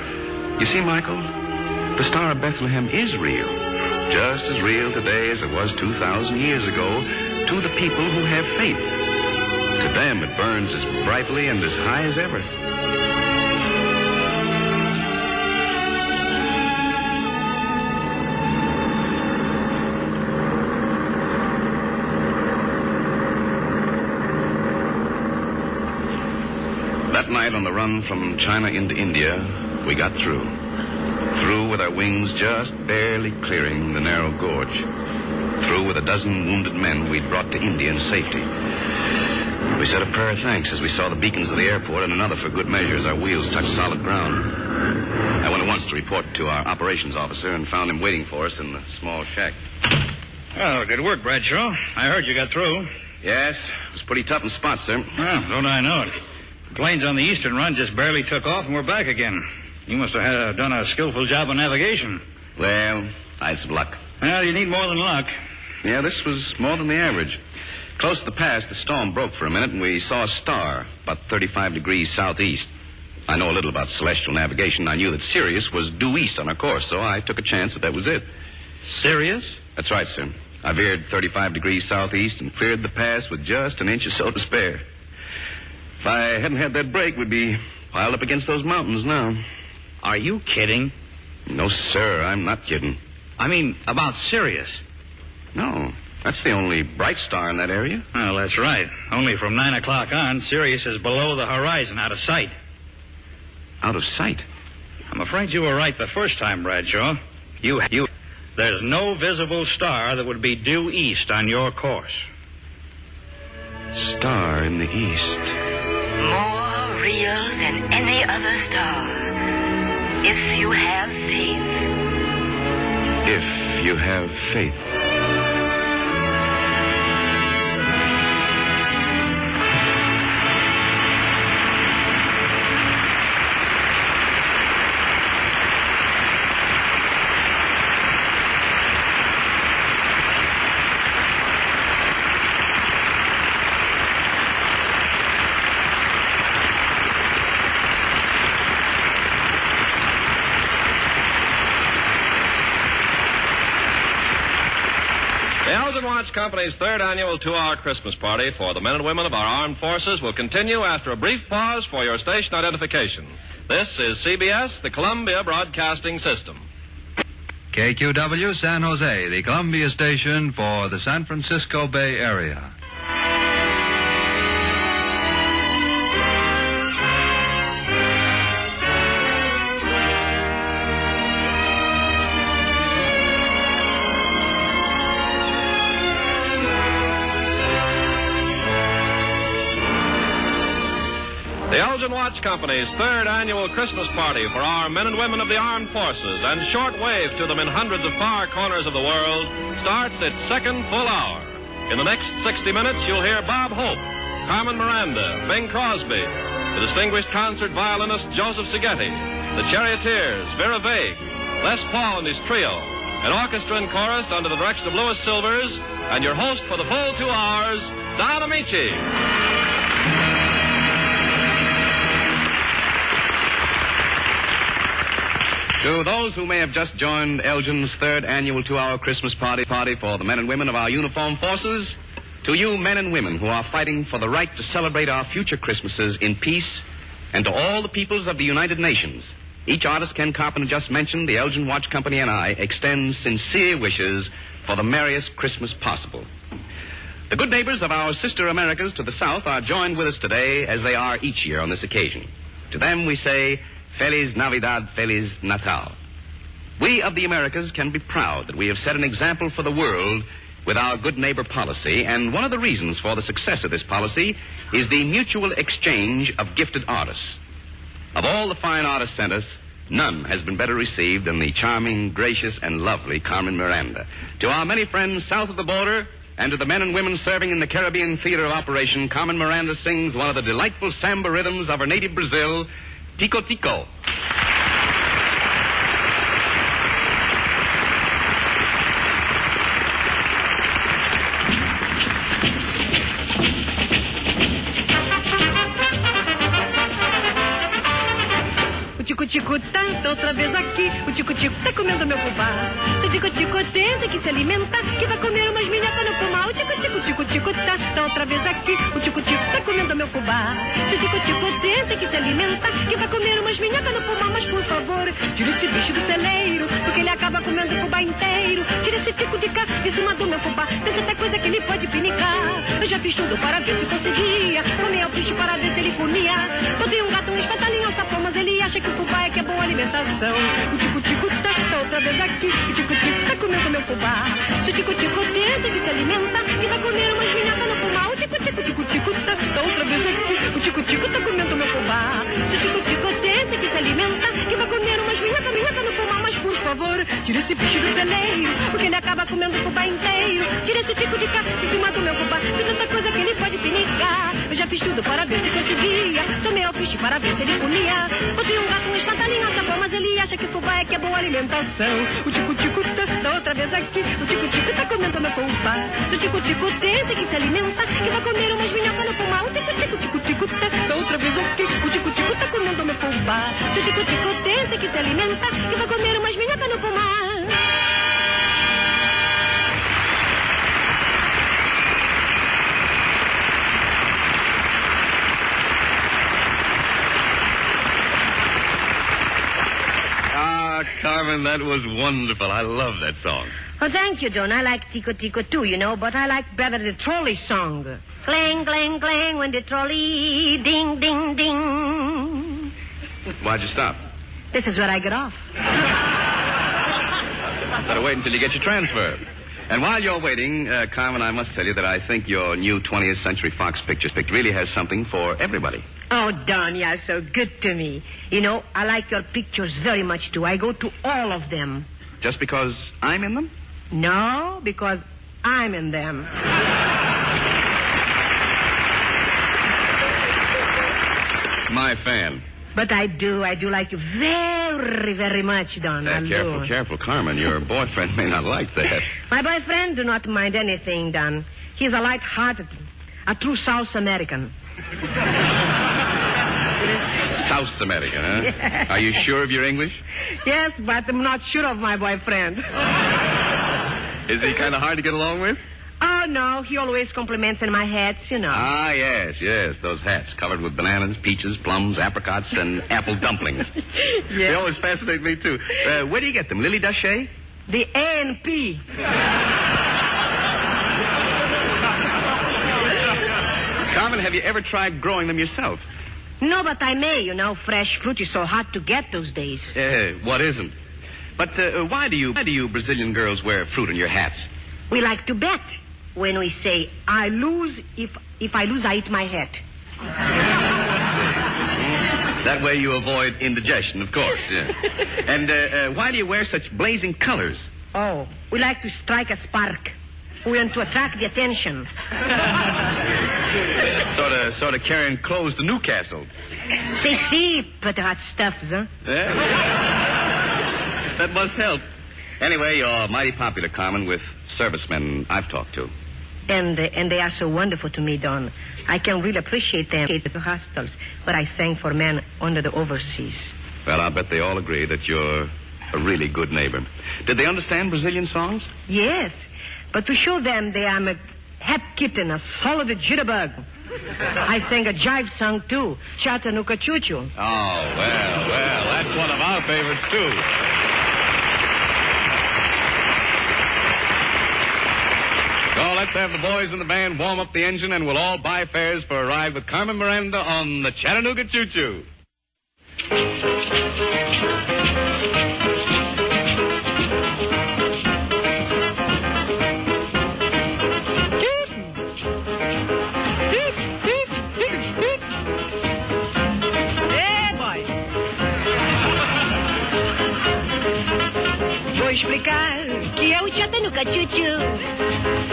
You see, Michael, the Star of Bethlehem is real, just as real today as it was 2,000 years ago to the people who have faith. To them, it burns as brightly and as high as ever. That night on the run from China into India, we got through. Through with our wings just barely clearing the narrow gorge. Through with a dozen wounded men we'd brought to India in safety. We said a prayer of thanks as we saw the beacons of the airport and another for good measure as our wheels touched solid ground. I went at once to report to our operations officer and found him waiting for us in the small shack. Well, good work, Bradshaw. I heard you got through. Yes, it was pretty tough in spots, sir. Well, don't I know it. The planes on the eastern run just barely took off and we're back again. You must have done a skillful job of navigation. Well, I had some luck. Well, you need more than luck. Yeah, this was more than the average. Close to the pass, the storm broke for a minute, and we saw a star about 35 degrees southeast. I know a little about celestial navigation. I knew that Sirius was due east on our course, so I took a chance that was it. Sirius? That's right, sir. I veered 35 degrees southeast and cleared the pass with just an inch or so to spare. If I hadn't had that break, we'd be piled up against those mountains now. Are you kidding? No, sir, I'm not kidding. I mean, about Sirius. No, that's the only bright star in that area. Well, that's right. Only from 9 o'clock on, Sirius is below the horizon, out of sight. Out of sight? I'm afraid you were right the first time, Bradshaw. There's no visible star that would be due east on your course. Star in the east. More real than any other star. If you have faith. If you have faith. The Elgin Watch Company's third annual two-hour Christmas party for the men and women of our armed forces will continue after a brief pause for your station identification. This is CBS, the Columbia Broadcasting System. KQW San Jose, the Columbia station for the San Francisco Bay Area. The Elgin Watch Company's third annual Christmas party for our men and women of the armed forces and shortwave to them in hundreds of far corners of the world starts its second full hour. In the next 60 minutes, you'll hear Bob Hope, Carmen Miranda, Bing Crosby, the distinguished concert violinist Joseph Seghetti, the Charioteers, Vera Vague, Les Paul and his trio, an orchestra and chorus under the direction of Louis Silvers, and your host for the full 2 hours, Don Ameche. To those who may have just joined Elgin's third annual two-hour Christmas party for the men and women of our uniformed forces, to you men and women who are fighting for the right to celebrate our future Christmases in peace, and to all the peoples of the United Nations, each artist Ken Carpenter just mentioned, the Elgin Watch Company and I extend sincere wishes for the merriest Christmas possible. The good neighbors of our sister Americas to the south are joined with us today as they are each year on this occasion. To them we say, Feliz Navidad, Feliz Natal. We of the Americas can be proud that we have set an example for the world with our good neighbor policy, and one of the reasons for the success of this policy is the mutual exchange of gifted artists. Of all the fine artists sent us, none has been better received than the charming, gracious, and lovely Carmen Miranda. To our many friends south of the border, and to the men and women serving in the Caribbean theater of operation, Carmen Miranda sings one of the delightful samba rhythms of her native Brazil, Tico Tico. Tico-tico tá outra vez aqui. O tico-tico tá comendo meu fubá. O tico-tico tenta que se alimenta, que vai comer umas minhocas no pomar. O tico-tico tá outra vez aqui. O tico-tico tá comendo meu fubá. O tico-tico tenta que se alimenta, que vai comer umas minhocas no pomar. Mas por favor, tira esse bicho do celeiro, porque ele acaba comendo o fubá inteiro. Tira esse tico de cá de cima do meu fubá. Tem tanta coisa que ele pode pinicar. Eu já fiz tudo para ver se conseguia. Comia o bicho para ver se ele comia. Botei um gato alimentação. O tico-tico tá outra vez aqui. O tico-tico tá comendo meu fubá. Se o tico-tico tenta que se alimenta, que vai comer umas minhocas no fubá. O tico-tico tá outra vez aqui. O tico-tico tá comendo meu fubá. Se o tico-tico tenta que se alimenta, que vai comer umas minhocas no fubá. Mas por favor, tira esse bicho do celeiro, porque ele acaba comendo o fubá inteiro. Tira esse tico de cá de cima do meu fubá. Tem tanta coisa que ele pode pinicar. Eu já fiz tudo para ver se conseguia. Tomei alpiste para ver se ele comia. Botei um gato, um espantalhinho, sapão, mas ele acha que fubá é que é boa alimentação. O tico-tico tá outra vez aqui. O tico-tico tá comendo meu fubá. O tico-tico tenta que se alimenta, que vai comer umas minhocas no fubá. O tico-tico tá outra vez aqui. O tico-tico tá comendo meu fubá. O tico-tico tenta que se alimenta, que vai comer umas minhocas no fubá. Carmen, that was wonderful. I love that song. Oh, thank you, Don. I like Tico Tico too, you know, but I like better the trolley song. Clang, clang, clang, when the trolley ding, ding, ding. Why'd you stop? This is where I get off. Better wait until you get your transfer. And while you're waiting, Carmen, I must tell you that I think your new 20th Century Fox picture really has something for everybody. Oh, Don, you're so good to me. You know, I like your pictures very much, too. I go to all of them. Just because I'm in them? No, because I'm in them. My fan. But I do like you very, very much, Don. Careful, Carmen. Your boyfriend may not like that. My boyfriend do not mind anything, Don. He's a light-hearted, a true South American. South American, huh? Yeah. Are you sure of your English? Yes, but I'm not sure of my boyfriend. Is he kind of hard to get along with? Oh, no. He always compliments in my hats, you know. Ah, yes. Those hats covered with bananas, peaches, plums, apricots, and apple dumplings. Yes. They always fascinate me, too. Where do you get them? Lily Daché? The A&P. Carmen, have you ever tried growing them yourself? No, but I may. You know, fresh fruit is so hard to get those days. What isn't? But why do you Brazilian girls wear fruit in your hats? We like to bet. When we say, I lose, if I lose, I eat my hat. That way you avoid indigestion, of course. Yeah. And why do you wear such blazing colors? Oh, we like to strike a spark. We want to attract the attention. Sort of carrying clothes to Newcastle. See, but hot stuff, huh? Yeah. That must help. Anyway, you're mighty popular, Carmen, with servicemen I've talked to. And they are so wonderful to me, Don. I can really appreciate them at the hospitals, but I thank for men under the overseas. Well, I'll bet they all agree that you're a really good neighbor. Did they understand Brazilian songs? Yes, but to show them they am a hep kitten, a solid jitterbug. I sang a jive song, too, Chattanooga Choo-Choo. Oh, well, that's one of our favorites, too. So let's have the boys in the band warm up the engine, and we'll all buy fares for a ride with Carmen Miranda on the Chattanooga Choo-Choo. Vou explicar que é o Chattanooga Choo-Choo.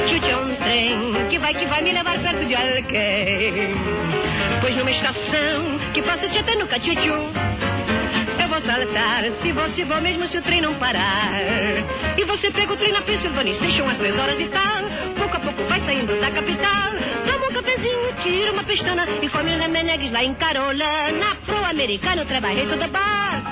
Choo-Choo é um trem que vai me levar perto de alguém. Pois numa estação que passa o Chattanooga Choo-Choo, eu vou saltar, se vou mesmo se o trem não parar. E você pega o trem na Pennsylvania Station às 3 horas e tal. Pouco a pouco vai saindo da capital. Toma um cafezinho, tira uma pestana e come os menegues lá em Carolina. Pro americano trabalhei toda bar.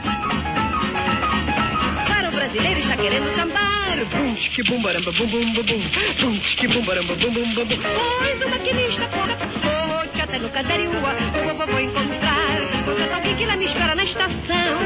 Para o brasileiro está querendo sambar. Bum, que bum, baramba, bum, bum, bum, bum. Bum, que bum, baramba, bum, bum, bum, bum. Pois o maquinista fora. Oh, Chattanooga Dariua, vou encontrar. Porque alguém que lá me espera na estação.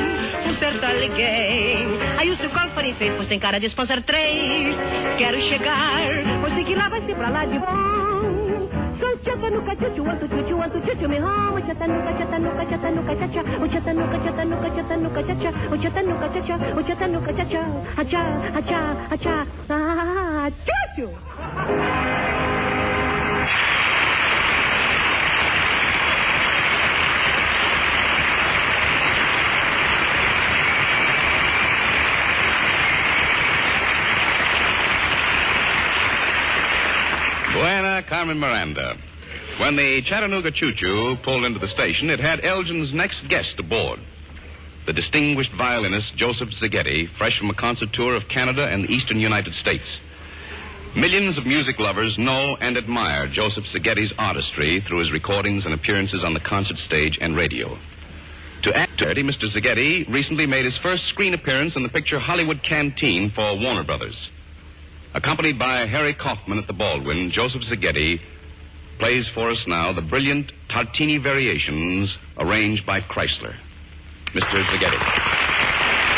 Um certo alguém. Aí o seu cofre fez, pois tem cara de sponsor 3. Quero chegar, pois sei que lá vai ser pra lá de bom. Go Chattanooga, choo-choo, want to choo-choo me home. Chattanooga, Chattanooga, Chattanooga, cha-cha. Oh, Chattanooga, Chattanooga, Chattanooga, cha-cha. Oh, Chattanooga, cha-cha. Oh, Chattanooga, cha-cha. Ha-cha, ha-cha, ha-cha. Ah, choo-choo. Buena Carmen Miranda. When the Chattanooga Choo-Choo pulled into the station, it had Elgin's next guest aboard. The distinguished violinist Joseph Szigeti, fresh from a concert tour of Canada and the eastern United States. Millions of music lovers know and admire Joseph Szigeti's artistry through his recordings and appearances on the concert stage and radio. To add to it, Mr. Szigeti recently made his first screen appearance in the picture Hollywood Canteen for Warner Brothers. Accompanied by Harry Kaufman at the Baldwin, Joseph Szigeti plays for us now the brilliant Tartini Variations arranged by Chrysler. Mr. Szigeti.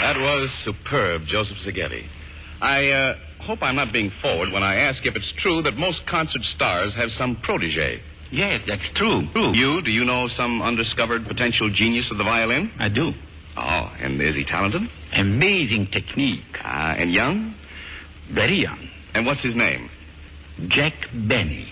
That was superb, Joseph Szigeti. I hope I'm not being forward when I ask if it's true that most concert stars have some protege. Yes, that's true. Do you know some undiscovered potential genius of the violin? I do. Oh, and is he talented? Amazing technique. And young? Very young. And what's his name? Jack Benny.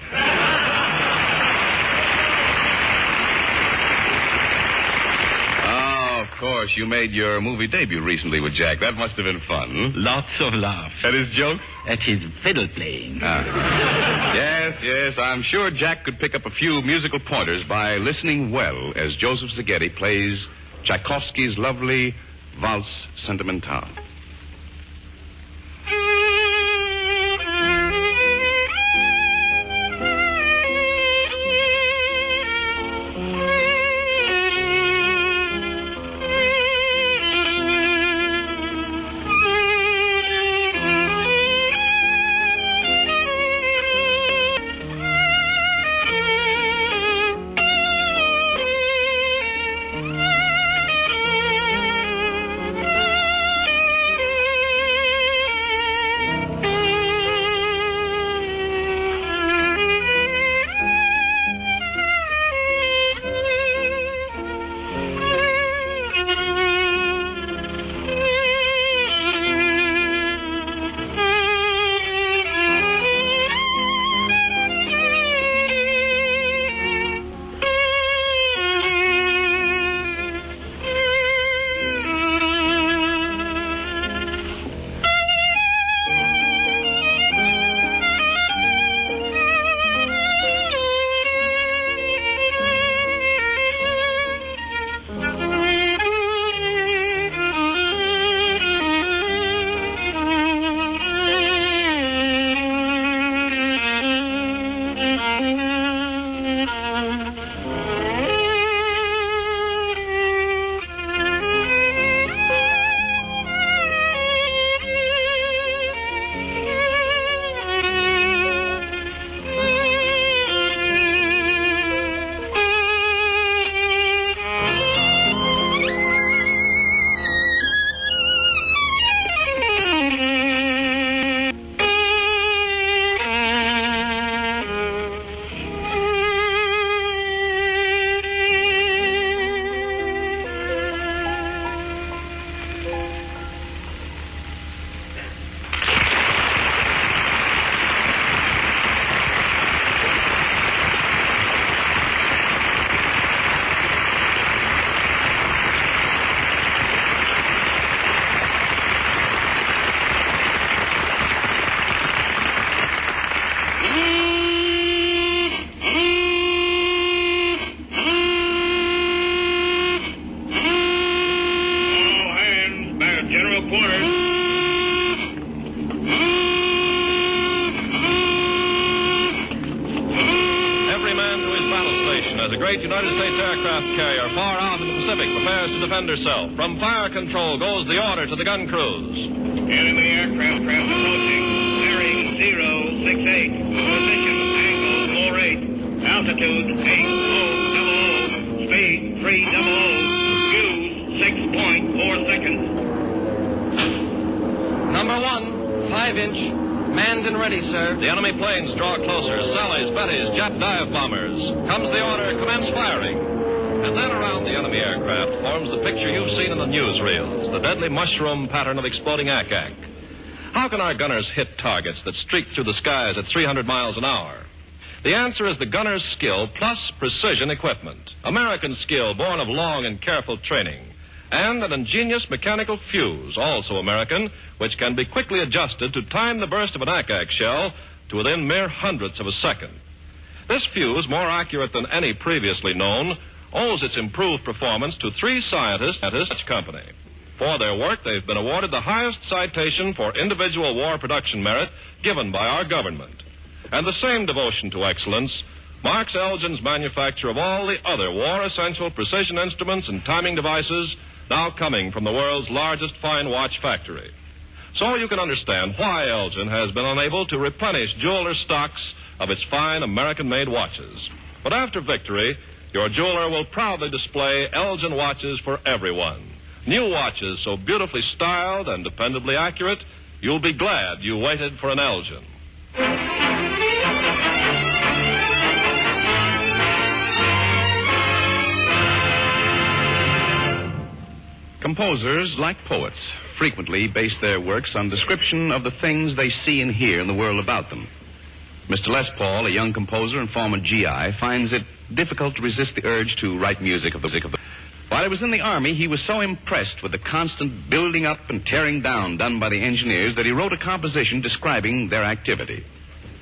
Of course, you made your movie debut recently with Jack. That must have been fun. Lots of laughs. At his jokes? At his fiddle playing. Yes, I'm sure Jack could pick up a few musical pointers by listening well as Joseph Szigeti plays Tchaikovsky's lovely Valse Sentimentale. Herself. From fire control goes the order to the gun crews. Enemy aircraft approaching. Bearing 068. Position angle low rate. Altitude 8000. Speed 300. Fuse 6.4 seconds. Number 1, 5-inch. Manned and ready, sir. The enemy planes draw closer. Sally's, Betty's, jet dive bombers. Comes the order, commence firing. And then around the enemy aircraft forms the picture you've seen in the newsreels, the deadly mushroom pattern of exploding ack-ack. How can our gunners hit targets that streak through the skies at 300 miles an hour? The answer is the gunner's skill plus precision equipment. American skill born of long and careful training. And an ingenious mechanical fuse, also American, which can be quickly adjusted to time the burst of an ack-ack shell to within mere hundredths of a second. This fuse, more accurate than any previously known, owes its improved performance to 3 scientists at his company. For their work, they've been awarded the highest citation for individual war production merit given by our government. And the same devotion to excellence marks Elgin's manufacture of all the other war-essential precision instruments and timing devices now coming from the world's largest fine watch factory. So you can understand why Elgin has been unable to replenish jeweler stocks of its fine American-made watches. But after victory, your jeweler will proudly display Elgin watches for everyone. New watches so beautifully styled and dependably accurate, you'll be glad you waited for an Elgin. Composers, like poets, frequently base their works on description of the things they see and hear in the world about them. Mr. Les Paul, a young composer and former GI, finds it difficult to resist the urge to write music of the While he was in the Army, he was so impressed with the constant building up and tearing down done by the engineers that he wrote a composition describing their activity.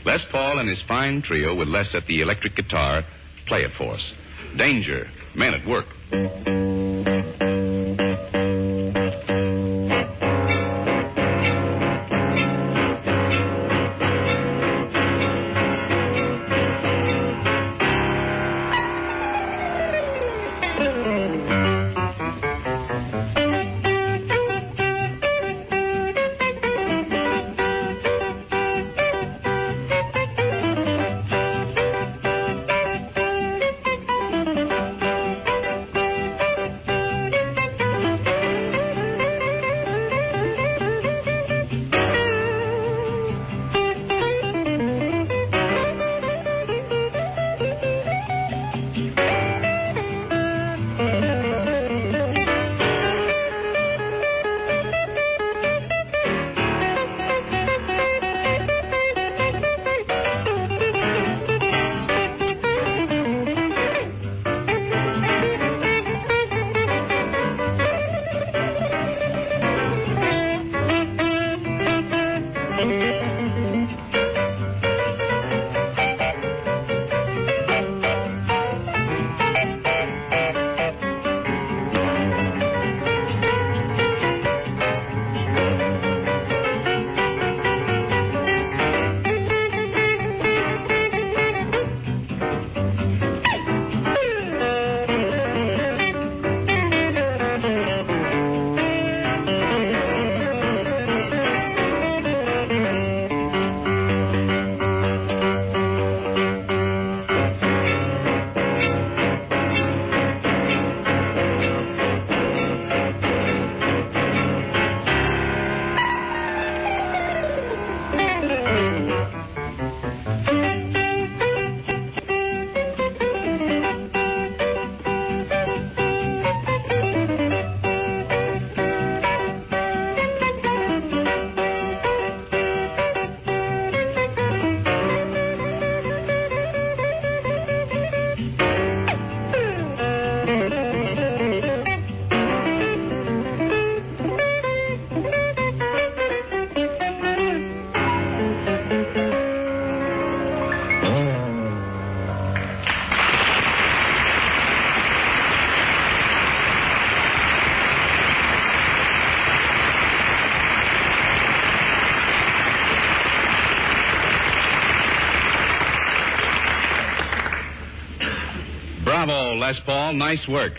Les Paul and his fine trio, with Les at the electric guitar, play it for us. Danger, Men at Work. Bravo, Les Paul. Nice work.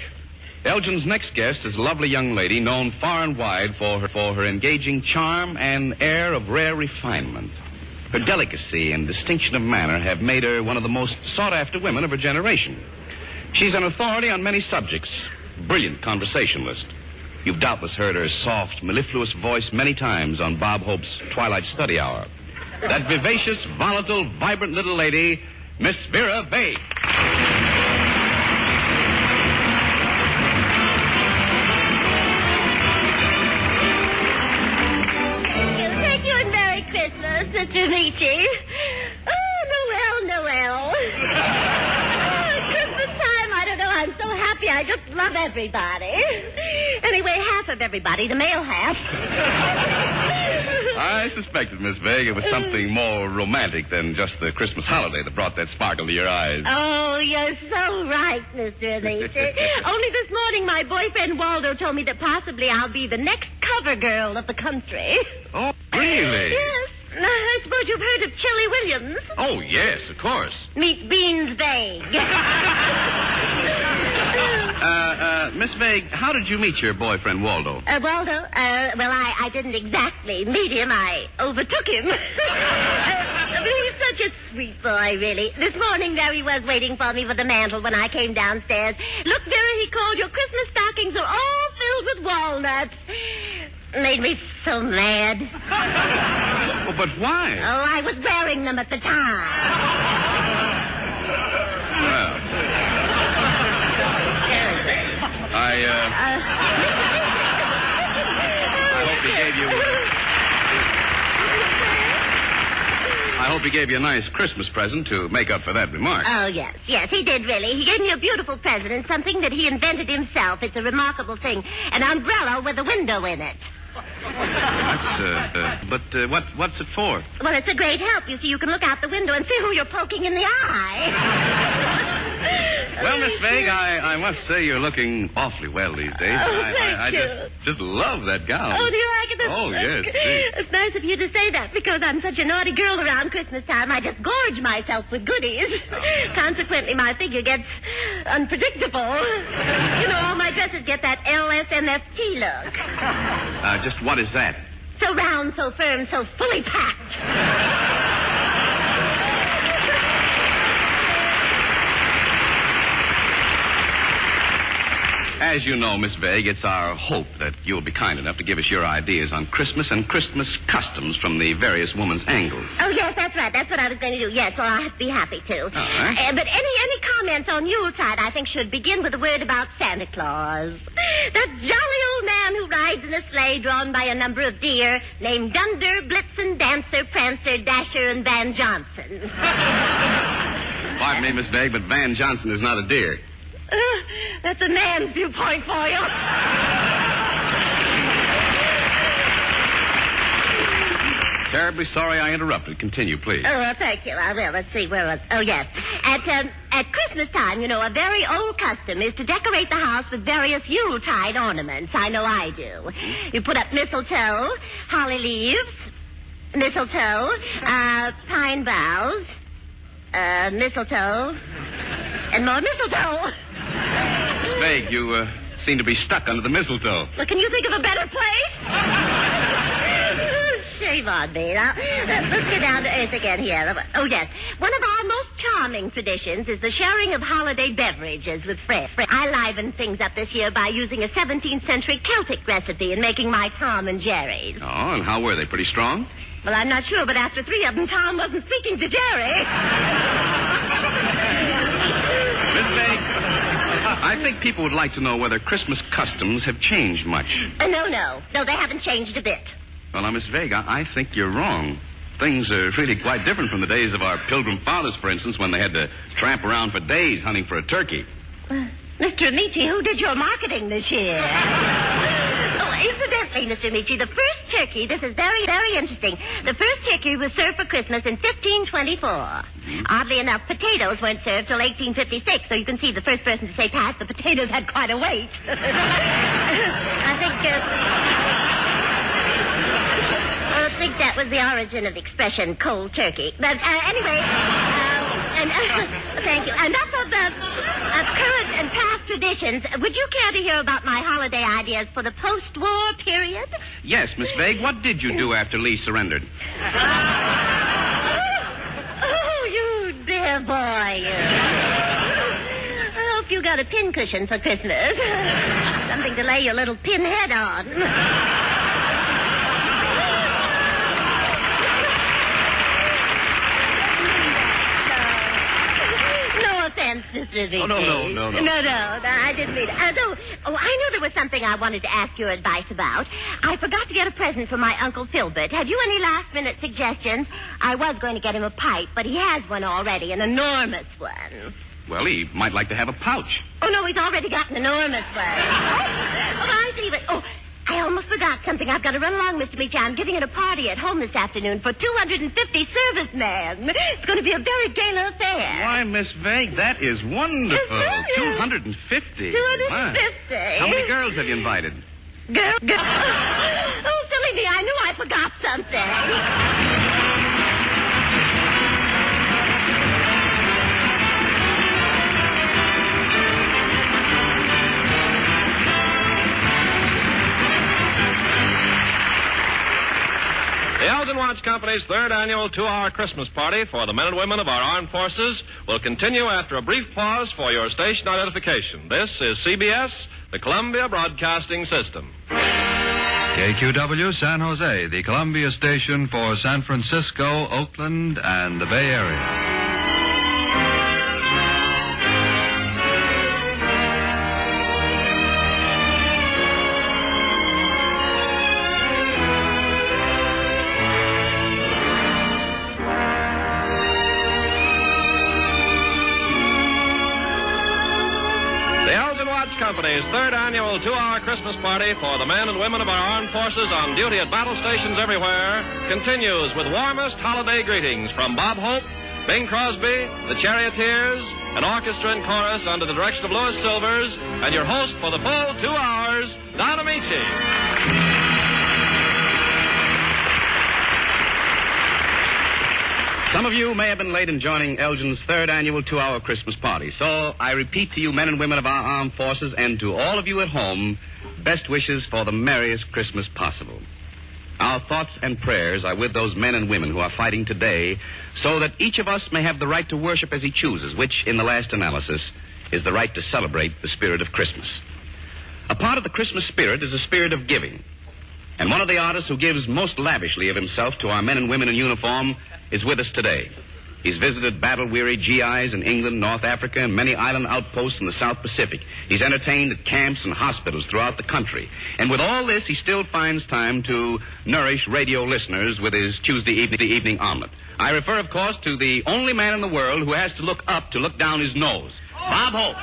Elgin's next guest is a lovely young lady known far and wide for her engaging charm and air of rare refinement. Her delicacy and distinction of manner have made her one of the most sought-after women of her generation. She's an authority on many subjects, brilliant conversationalist. You've doubtless heard her soft, mellifluous voice many times on Bob Hope's Twilight Study Hour. That vivacious, volatile, vibrant little lady, Miss Vera Vague. Mr. Ameche. Oh, Noel. Christmas time, I don't know, I'm so happy. I just love everybody. Anyway, half of everybody, the male half. I suspected, Miss Vague, it was something more romantic than just the Christmas holiday that brought that sparkle to your eyes. Oh, you're so right, Mr. Ameche. Only this morning, my boyfriend Waldo told me that possibly I'll be the next cover girl of the country. Oh, really? Yes. I suppose you've heard of Chili Williams. Oh, yes, of course. Meet Beans Vague. Miss Vague, how did you meet your boyfriend, Waldo? Waldo? Well, I didn't exactly meet him. I overtook him. He's such a sweet boy, really. This morning, there he was waiting for me with the mantle when I came downstairs. Look, Vera, he called, your Christmas stockings are all filled with walnuts. Made me so mad. Oh, but why? Oh, I was wearing them at the time. Well, I hope he he gave you a nice Christmas present to make up for that remark. Oh, yes, he did, really. He gave me a beautiful present and something that he invented himself. It's a remarkable thing. An umbrella with a window in it. What's it for? Well, it's a great help. You see, you can look out the window and see who you're poking in the eye. Well, Miss Vague, I must say you're looking awfully well these days. I just love that gown. Oh, do you like it? Oh, yes. It's nice of you to say that because I'm such a naughty girl around Christmas time. I just gorge myself with goodies. Consequently, my figure gets unpredictable. You know, all my dresses get that LSMFT look. Just what is that? So round, so firm, so fully packed. As you know, Miss Vague, it's our hope that you'll be kind enough to give us your ideas on Christmas and Christmas customs from the various woman's angles. Oh, yes, that's right. That's what I was going to do. Yes, well, I'd be happy to. All right. But any comments on Yuletide, I think, should begin with a word about Santa Claus. That jolly old man who rides in a sleigh drawn by a number of deer named Dunder, Blitzen, Dancer, Prancer, Dasher, and Van Johnson. Pardon me, Miss Vague, but Van Johnson is not a deer. That's a man's viewpoint for you. Terribly sorry I interrupted. Continue, please. Oh, well, thank you. I will. Let's see. Where was... Oh, yes. At Christmas time, you know, a very old custom is to decorate the house with various Yuletide ornaments. I know I do. You put up mistletoe, holly leaves, mistletoe, pine boughs, mistletoe, and more mistletoe. Miss Vague, you seem to be stuck under the mistletoe. Well, can you think of a better place? Shame on me. Now, let's get down to earth again here. Oh, yes. One of our most charming traditions is the sharing of holiday beverages with friends. I livened things up this year by using a 17th century Celtic recipe and making my Tom and Jerry's. Oh, and how were they? Pretty strong? Well, I'm not sure, but after 3 of them, Tom wasn't speaking to Jerry. Miss Vague, I think people would like to know whether Christmas customs have changed much. No, they haven't changed a bit. Well, now, Miss Vague, I think you're wrong. Things are really quite different from the days of our Pilgrim fathers, for instance, when they had to tramp around for days hunting for a turkey. Mr. Ameche, who did your marketing this year? Oh, incidentally, Mr. Ameche, the first turkey, this is very, very interesting. The first turkey was served for Christmas in 1524. Mm-hmm. Oddly enough, potatoes weren't served till 1856, so you can see the first person to say pass, the potatoes had quite a wait. I think that was the origin of the expression cold turkey. But anyway, thank you. Enough of the current and past traditions. Would you care to hear about my holiday ideas for the post-war period? Yes, Miss Vague. What did you do after Lee surrendered? Oh, you dear boy, you. I hope you got a pincushion for Christmas. Something to lay your little pin head on. Oh, no. No, I didn't mean it. I knew there was something I wanted to ask your advice about. I forgot to get a present for my Uncle Filbert. Have you any last-minute suggestions? I was going to get him a pipe, but he has one already, an enormous one. Well, he might like to have a pouch. Oh, no, he's already got an enormous one. I see, but... I almost forgot something. I've got to run along, Mr. Meach. I'm giving a party at home this afternoon for 250 servicemen. It's going to be a very gala affair. Why, Miss Vague, that is wonderful. 250. 250. How many girls have you invited? Girls? Oh, silly me. I knew I forgot something. The Elgin Watch Company's third annual 2-hour Christmas party for the men and women of our armed forces will continue after a brief pause for your station identification. This is CBS, the Columbia Broadcasting System. KQW San Jose, the Columbia station for San Francisco, Oakland, and the Bay Area. Company's third annual 2-hour Christmas party for the men and women of our armed forces on duty at battle stations everywhere continues with warmest holiday greetings from Bob Hope, Bing Crosby, the Charioteers, an orchestra and chorus under the direction of Louis Silvers, and your host for the full 2 hours, Don Ameche. Some of you may have been late in joining Elgin's third annual 2-hour Christmas party. So I repeat to you, men and women of our armed forces, and to all of you at home, best wishes for the merriest Christmas possible. Our thoughts and prayers are with those men and women who are fighting today so that each of us may have the right to worship as he chooses, which, in the last analysis, is the right to celebrate the spirit of Christmas. A part of the Christmas spirit is a spirit of giving. And one of the artists who gives most lavishly of himself to our men and women in uniform is with us today. He's visited battle-weary GIs in England, North Africa, and many island outposts in the South Pacific. He's entertained at camps and hospitals throughout the country. And with all this, he still finds time to nourish radio listeners with his Tuesday evening omelet. I refer, of course, to the only man in the world who has to look up to look down his nose, Bob Hope.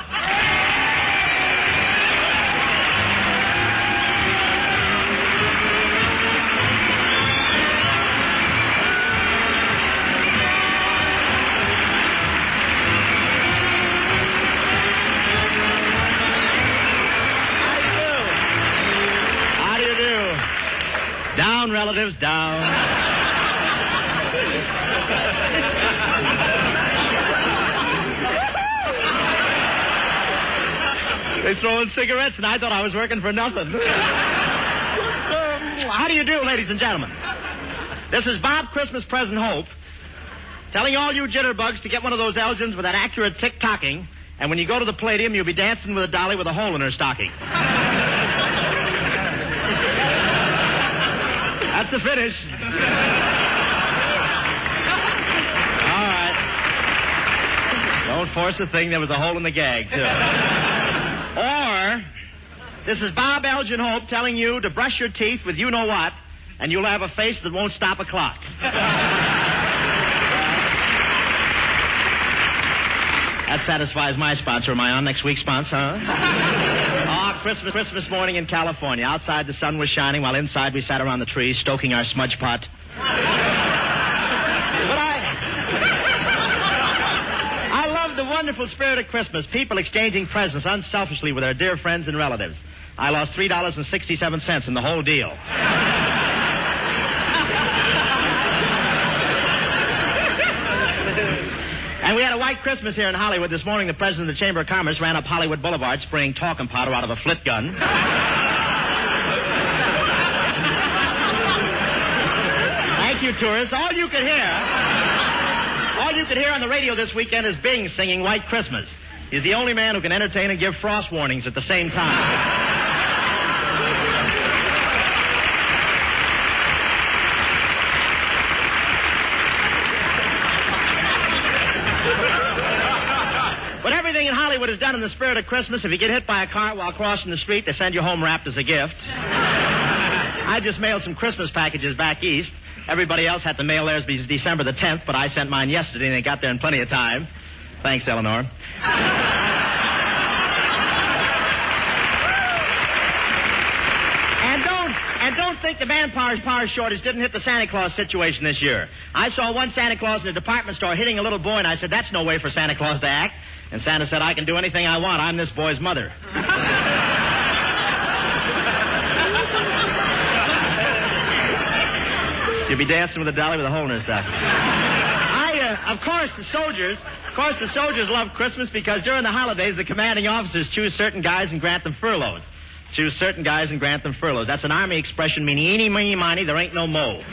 Down, relatives, down. They throw in cigarettes, and I thought I was working for nothing. How do you do, ladies and gentlemen? This is Bob Christmas Present Hope, telling all you jitterbugs to get one of those Elgins with that accurate tick-tocking, and when you go to the Palladium, you'll be dancing with a dolly with a hole in her stocking. That's the finish. All right. Don't force a thing. There was a hole in the gag, too. Or, this is Bob Elgin Hope telling you to brush your teeth with you-know-what, and you'll have a face that won't stop a clock. That satisfies my sponsor. Am I on next week's sponsor, huh? Christmas morning in California. Outside the sun was shining while inside we sat around the trees stoking our smudge pot. But I love the wonderful spirit of Christmas. People exchanging presents unselfishly with their dear friends and relatives. I lost $3.67 in the whole deal. And we had a white Christmas here in Hollywood. This morning, the president of the Chamber of Commerce ran up Hollywood Boulevard spraying talcum powder out of a flit gun. Thank you, tourists. All you could hear on the radio this weekend is Bing singing White Christmas. He's the only man who can entertain and give frost warnings at the same time. Hollywood is done in the spirit of Christmas. If you get hit by a car while crossing the street, they send you home wrapped as a gift. I just mailed some Christmas packages back east. Everybody else had to mail theirs December the 10th, but I sent mine yesterday, and they got there in plenty of time. Thanks, Eleanor. And don't think the manpower shortage didn't hit the Santa Claus situation this year. I saw one Santa Claus in a department store hitting a little boy, and I said, that's no way for Santa Claus to act. And Santa said, I can do anything I want. I'm this boy's mother. You'll be dancing with a dolly with a hole in her stocking. Of course, the soldiers love Christmas because during the holidays, the commanding officers choose certain guys and grant them furloughs. Choose certain guys and grant them furloughs. That's an Army expression meaning eeny, meeny, miny, there ain't no mo.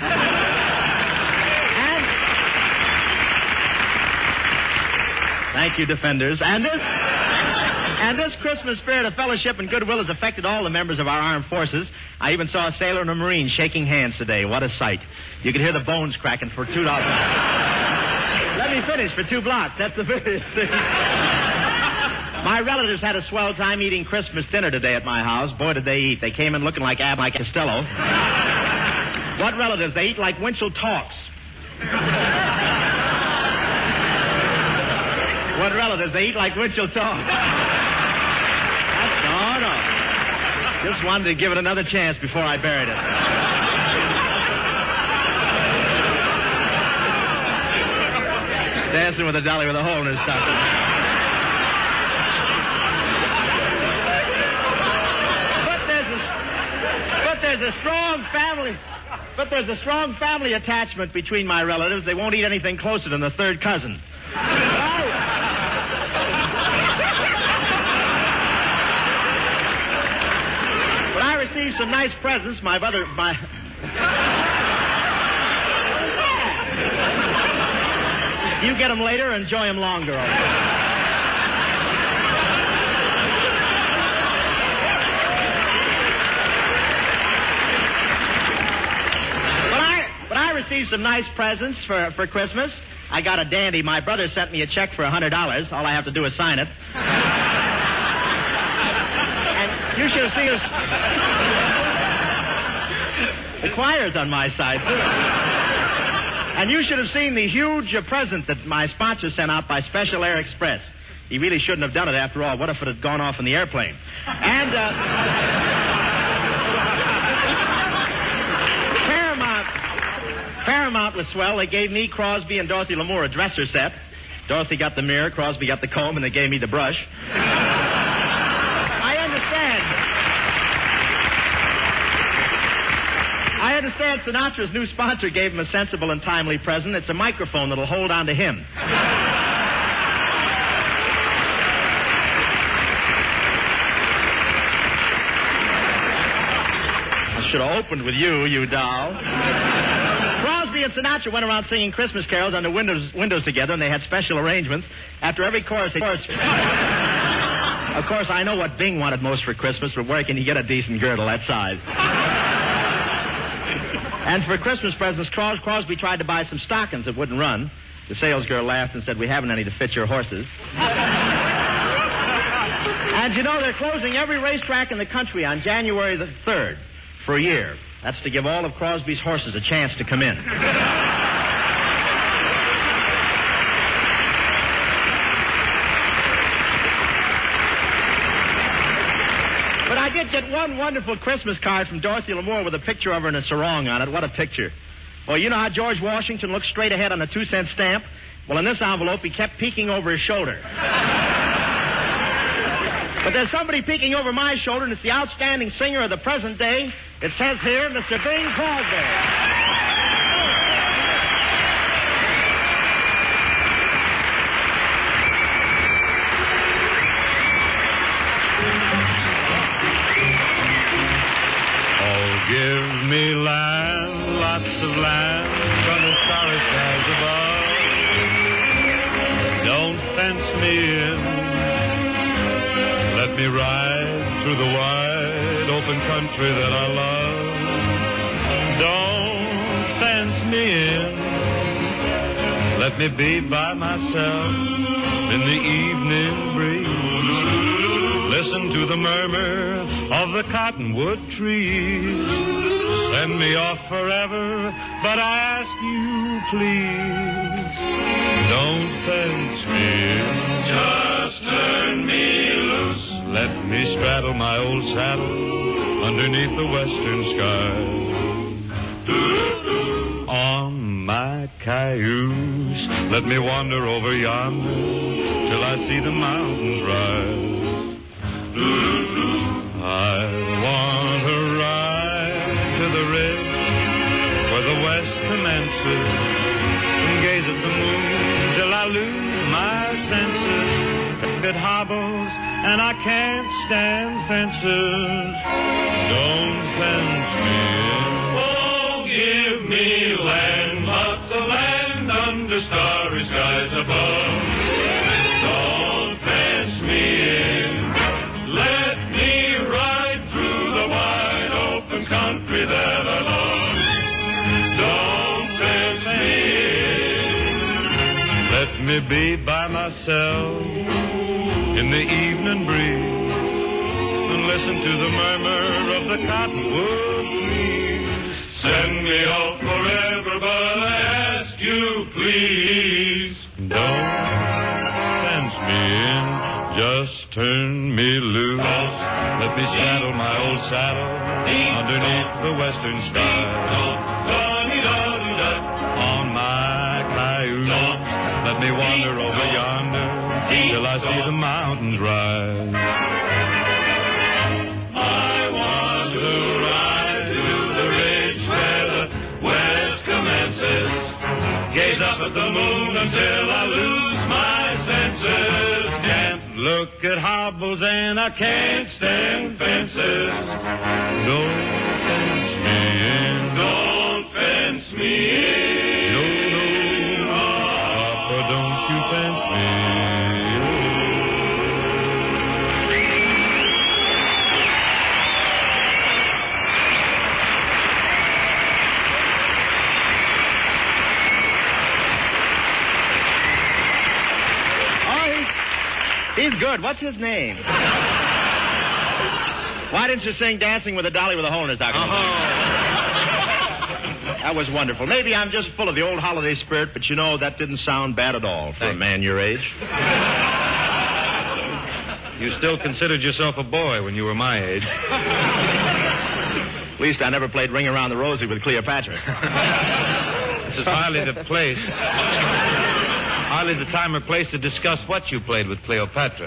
Thank you, defenders. And this Christmas spirit of fellowship and goodwill has affected all the members of our armed forces. I even saw a sailor and a Marine shaking hands today. What a sight. You could hear the bones cracking for $2. Let me finish for 2 blocks. That's the finish. My relatives had a swell time eating Christmas dinner today at my house. Boy, did they eat. They came in looking like Abbott Costello. What relatives? They eat like Winchell talks. What relatives? They eat like Winchell talks. That's all. Just wanted to give it another chance before I buried it. Dancing with a dolly with a hole in his stocking. But there's a strong family attachment between my relatives. They won't eat anything closer than the third cousin. But I received some nice presents. You get them later, enjoy them longer. But I received some nice presents for Christmas. I got a dandy. My brother sent me a check for $100. All I have to do is sign it. And you should have seen us. The choir's on my side, too. And you should have seen the huge present that my sponsor sent out by Special Air Express. He really shouldn't have done it after all. What if it had gone off in the airplane? And, Paramount was swell. They gave me, Crosby, and Dorothy Lamour a dresser set. Dorothy got the mirror, Crosby got the comb, and they gave me the brush. I understand Sinatra's new sponsor gave him a sensible and timely present. It's a microphone that'll hold on to him. I should have opened with you doll. Crosby and Sinatra went around singing Christmas carols under windows together, and they had special arrangements. After every chorus, of course, I know what Bing wanted most for Christmas, but where can he get a decent girdle that size? And for Christmas presents, Crosby tried to buy some stockings that wouldn't run. The salesgirl laughed and said, "We haven't any to fit your horses." And you know, they're closing every racetrack in the country on January the 3rd for a year. That's to give all of Crosby's horses a chance to come in. But I did get one wonderful Christmas card from Dorothy Lamour with a picture of her in a sarong on it. What a picture. Well, you know how George Washington looked straight ahead on a 2-cent stamp? Well, in this envelope, he kept peeking over his shoulder. But there's somebody peeking over my shoulder, and it's the outstanding singer of the present day. It says here, Mr. Bing Crosby. Give me land, lots of land, from the starry skies above. Don't fence me in. Let me ride through the wide open country that I love. Don't fence me in. Let me be by myself in the evening breeze. Listen to the murmur of the cottonwood trees. Send me off forever, but I ask you, please, don't fence me in. Just turn me loose. Let me straddle my old saddle underneath the western sky. On my cayuse, let me wander over yonder till I see the mountains rise. I want to ride to the ridge where the west commences and gaze at the moon till I lose my senses. It hobbles and I can't stand fences. Don't fence me in. Oh, give me land, lots of land under starry skies above. Don't fence me in. Let me ride through the wide open country that I love. Don't fence me in. Let me be by myself in the evening breeze and listen to the murmur of the cottonwood trees. Send me off forever, but I ask you, please, don't fence me in. Just turn me loose. Let me saddle my old saddle underneath the western sky. On my cayuse, let me wander over yonder till I see the mountains rise. I want to ride to the ridge where the west commences. Gaze up at the moon until I lose my senses. Can't look at hobbles and I can't stand fences. Don't fence me in. Don't fence me in. No, Papa, don't you fence me in. He's good. What's his name? Why didn't you sing Dancing with a Dolly with a Hole in His Dock? That was wonderful. Maybe I'm just full of the old holiday spirit, but you know, that didn't sound bad at all for a man your age. You still considered yourself a boy when you were my age. At least I never played Ring Around the Rosie with Cleopatra. This is hardly the place. Hardly the time or place to discuss what you played with Cleopatra.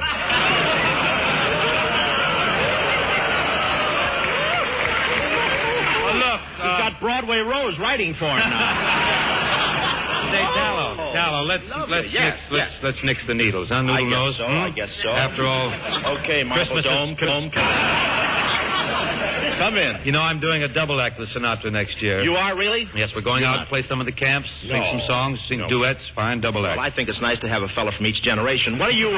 Well, look, he's got Broadway Rose writing for him now. Say, Tallow, let's nix the needles, huh, Noodle Nose? I guess so. After all, okay, Marble Dome, come in. You know, I'm doing a double act with Sinatra next year. You are, really? Yes, we're going out to play some of the camps, sing some songs, sing duets, fine double act. Well, I think it's nice to have a fella from each generation. What are you,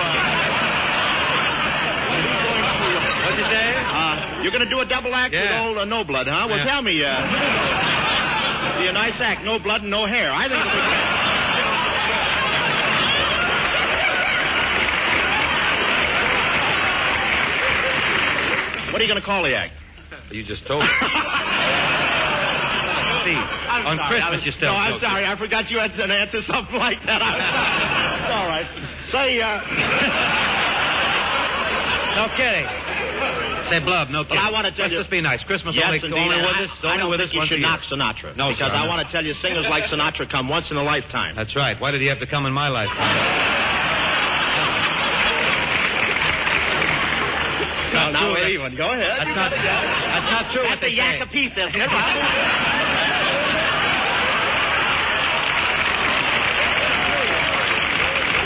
What'd you say? You're going to do a double act with old No Blood, huh? Well, tell me, be a nice act, no blood and no hair. I think it'll be... What are you going to call the act? You just told me. See, on Christmas you still... No, I'm sorry. I forgot you had to answer something like that. It's all right. Say, No kidding. Say, Blub, no kidding. Well, I want to tell you... Let's just be nice. Christmas yes, only with us. I don't think you should knock Sinatra. No, because sir, I want to tell you, singers like Sinatra come once in a lifetime. That's right. Why did he have to come in my lifetime? No, now we're even. Go ahead. That's not true. That's a yak a piece there.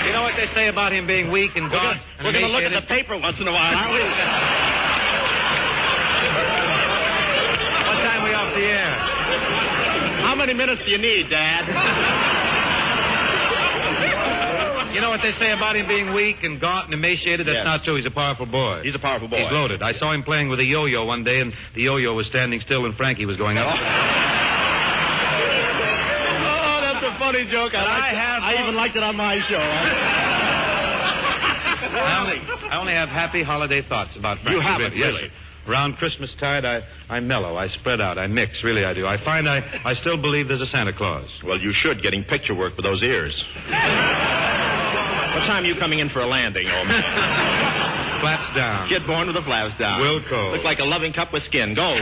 You know what they say about him being weak and gaunt? We're going to look at the paper once in a while, aren't we? What time are we off the air? How many minutes do you need, Dad? You know what they say about him being weak and gaunt and emaciated? That's not true. He's a powerful boy. He's a powerful boy. He's loaded. I saw him playing with a yo-yo one day, and the yo-yo was standing still when Frankie was going up. Oh, that's a funny joke. I even liked it on my show. I only have happy holiday thoughts about Frankie. You haven't, really? Yes. Around Christmas tide, I mellow, I spread out, I mix. Really, I do. I find I still believe there's a Santa Claus. Well, you should, getting picture work with those ears. What time are you coming in for a landing, old man? Flaps down. Kid born with the flaps down. Wilco. Looks like a loving cup with skin. Go.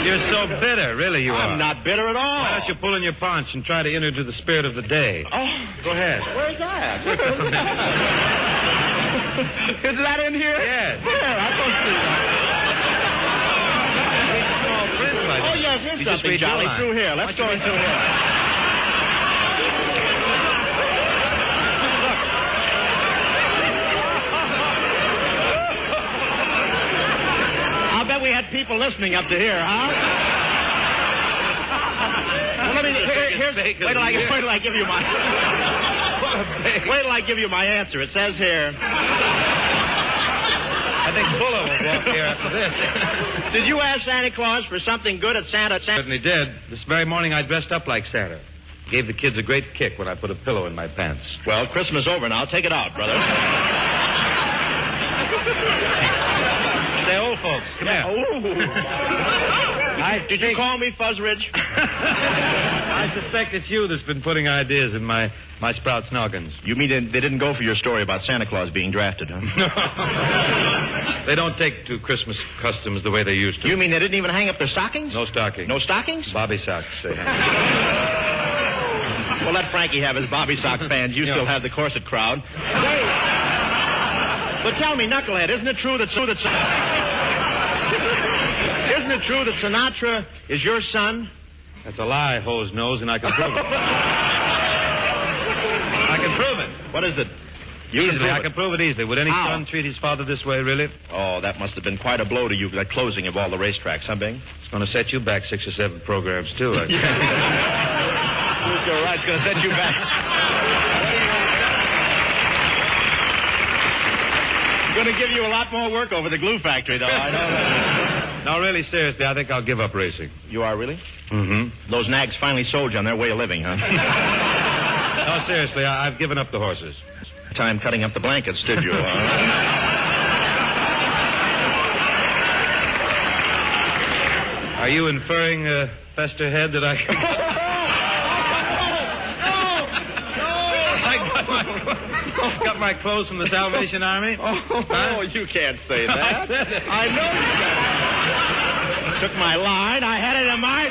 You're so bitter, really you are. I'm not bitter at all. Why don't you pull in your paunch and try to enter into the spirit of the day? Oh. Go ahead. Where's that? Is that in here? Yes. Where? I don't see that. Oh, yes, here's something, Jolly. Through here. Let's go in through here. I'll bet we had people listening up to here, huh? Well, let me... Wait till I give you my... Wait till I give you my answer. It says here... I think Bulla will walk here after this. Did you ask Santa Claus for something good at Santa? Certainly did. This very morning I dressed up like Santa. Gave the kids a great kick when I put a pillow in my pants. Well, Christmas over now. Take it out, brother. Say, old folks, come here. Did you call me Fuzzridge? I suspect it's you that's been putting ideas in my sprouts' noggins. You mean they didn't go for your story about Santa Claus being drafted, huh? They don't take to Christmas customs the way they used to. You mean they didn't even hang up their stockings? No stockings. No stockings? Bobby socks, they hang. Well, let Frankie have his Bobby sock fans. You still have the corset crowd. Hey! But tell me, Knucklehead, isn't it true that Sinatra is your son? That's a lie, hose nose, and I can prove it. I can prove it. What is it? I can prove it easily. Would any son treat his father this way, really? Oh, that must have been quite a blow to you, that closing of all the racetracks, huh, Bing? It's going to set you back 6 or 7 programs, too. You're right. It's going to set you back. It's going to give you a lot more work over the glue factory, though. I know that. No, really, seriously, I think I'll give up racing. You are, really? Mm-hmm. Those nags finally sold you on their way of living, huh? No, seriously, I've given up the horses. Time cutting up the blankets, did you? Are you inferring, Fester Head, that I can... Got my clothes from the Salvation Army? Oh, you can't say that. I said it. I know you can't. Took my line. I had it in my...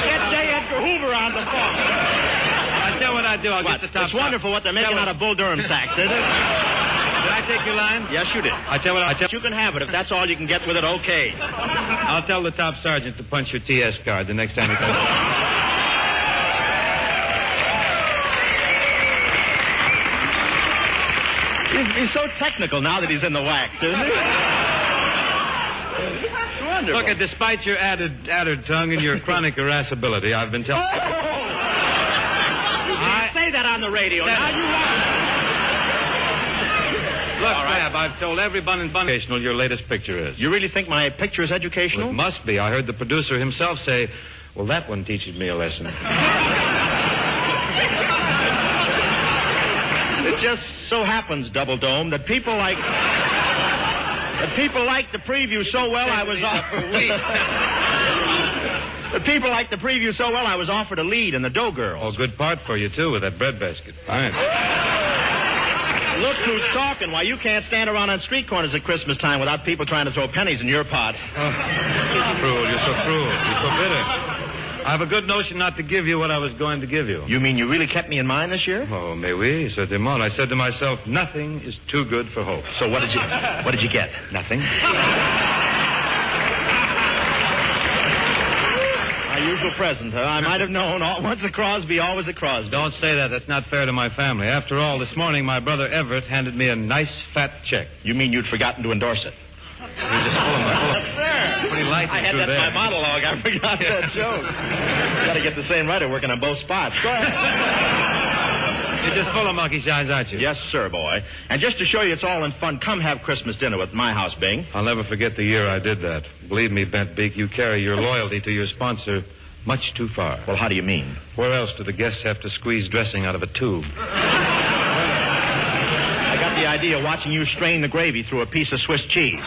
Get J. Edgar Hoover on the phone. I tell what I do. I'll get the top. It's wonderful what they're making out of Bull Durham sacks, isn't it? Did I take your line? Yes, you did. I tell what I tell. You can have it. If that's all you can get with it, okay. I'll tell the top sergeant to punch your TS card the next time he comes. He's so technical now that he's in the wax, isn't he? It's wonderful. Look, despite your added tongue and your chronic irascibility, I've been telling... You can't say that on the radio. Now you are. Look, Rab, I've told everyone in educational your latest picture is. You really think my picture is educational? Well, it must be. I heard the producer himself say, well, that one teaches me a lesson. It just so happens, Double Dome, that people like the preview so well I was offered a lead in the Dough Girls. Oh, good part for you too with that bread basket. Fine. Look who's talking. Why, you can't stand around on street corners at Christmas time without people trying to throw pennies in your pot. Cruel. You're so cruel. You're so bitter. I have a good notion not to give you what I was going to give you. You mean you really kept me in mind this year? Oh, mais oui, certainement. I said to myself, nothing is too good for hope. So what did you get? Nothing. My usual present, huh? I might have known. Once a Crosby, always a Crosby. Don't say that. That's not fair to my family. After all, this morning my brother Everett handed me a nice fat check. You mean you'd forgotten to endorse it? You're just full of my... Pretty light. I had that in my monologue. I forgot that joke. Got to get the same writer working on both spots. Go ahead. You're just full of monkey shines, aren't you? Yes, sir, boy. And just to show you it's all in fun, come have Christmas dinner at my house, Bing. I'll never forget the year I did that. Believe me, Bent Beak, you carry your loyalty to your sponsor much too far. Well, how do you mean? Where else do the guests have to squeeze dressing out of a tube? I got the idea watching you strain the gravy through a piece of Swiss cheese.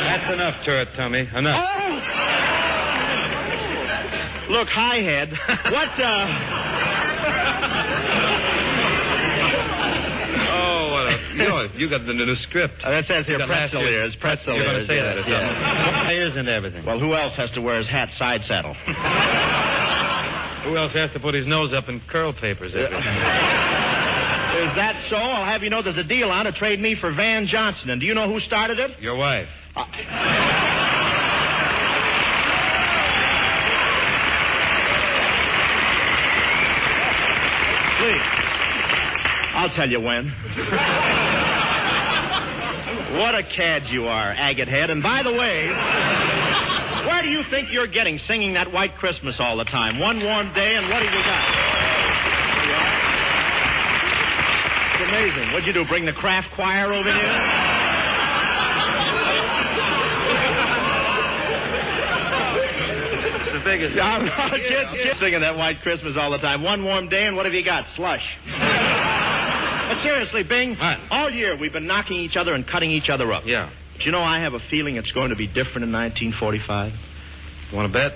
That's enough, turret tummy. Enough. Oh! Look, Highhead, what, Oh, what a... You got the new script. That says here pretzel ears, pretzel ears. You're going to say that. Yeah. Ears and everything. Well, who else has to wear his hat side saddle? Who else has to put his nose up in curl papers every time? Is that so? I'll have you know there's a deal on to trade me for Van Johnson. And do you know who started it? Your wife. Please. I'll tell you when. What a cad you are, Agate Head. And by the way, where do you think you're getting singing that White Christmas all the time? One warm day, and what have you got? It's amazing. What'd you do, bring the craft choir over here? The biggest. Get singing that White Christmas all the time. One warm day, and what have you got? Slush. But seriously, Bing, all year we've been knocking each other and cutting each other up. Yeah. Do you know I have a feeling it's going to be different in 1945? Want to bet?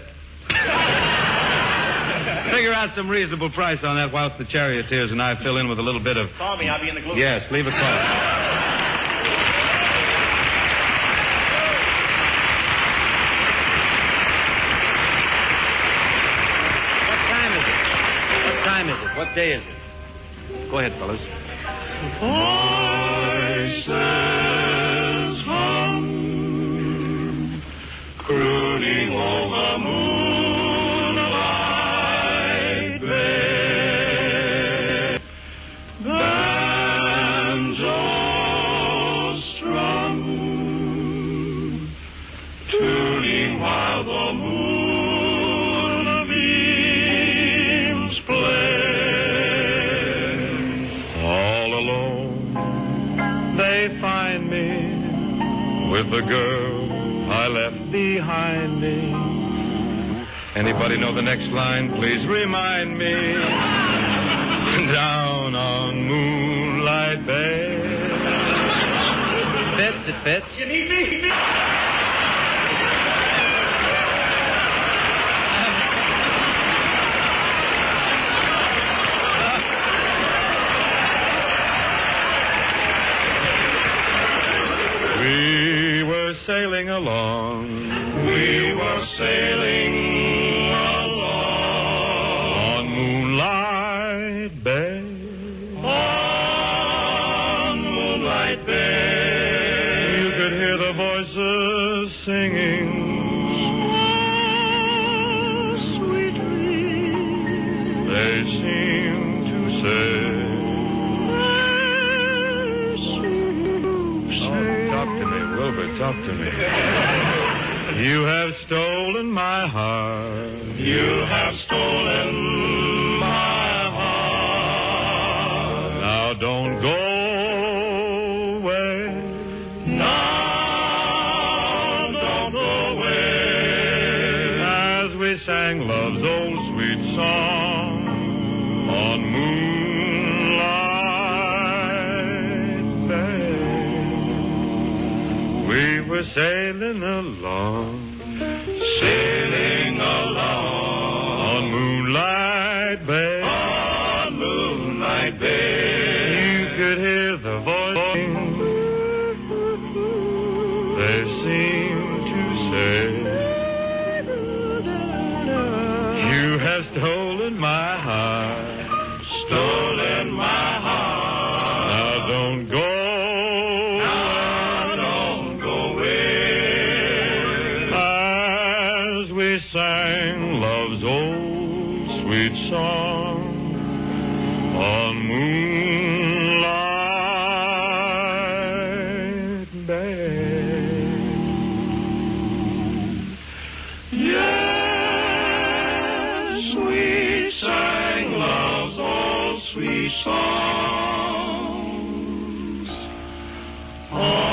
Figure out some reasonable price on that whilst the charioteers and I fill in with a little bit of... Call me. I'll be in the glue. Yes, leave a call. What time is it? What day is it? Go ahead, fellas. Voices hum, crooning over moonlight bay. Banjos strum, tuning while the moonbeams play. All alone they find me with the girl I left behind me. Anybody know the next line? Please remind me. Down on Moonlight Bay. Fits, it fits. You need me? We were sailing along. We were sailing along on Moonlight Bay. On Moonlight Bay. You could hear the voices singing. Sweetly. They seemed to say. Talk to me. You have stolen my heart. You have stolen my heart. Now don't go away. Now don't go away. As we sang love's old sweet song on Moonlight Bay. We were sailing along. Sailing along on Moonlight Bay. On Moonlight Bay. You could hear the voice. They seemed to say, you have stolen my heart. Stolen my heart. Now don't go. Sang love's old sweet song on Moonlight Bay. Yes, we sang love's old sweet songs on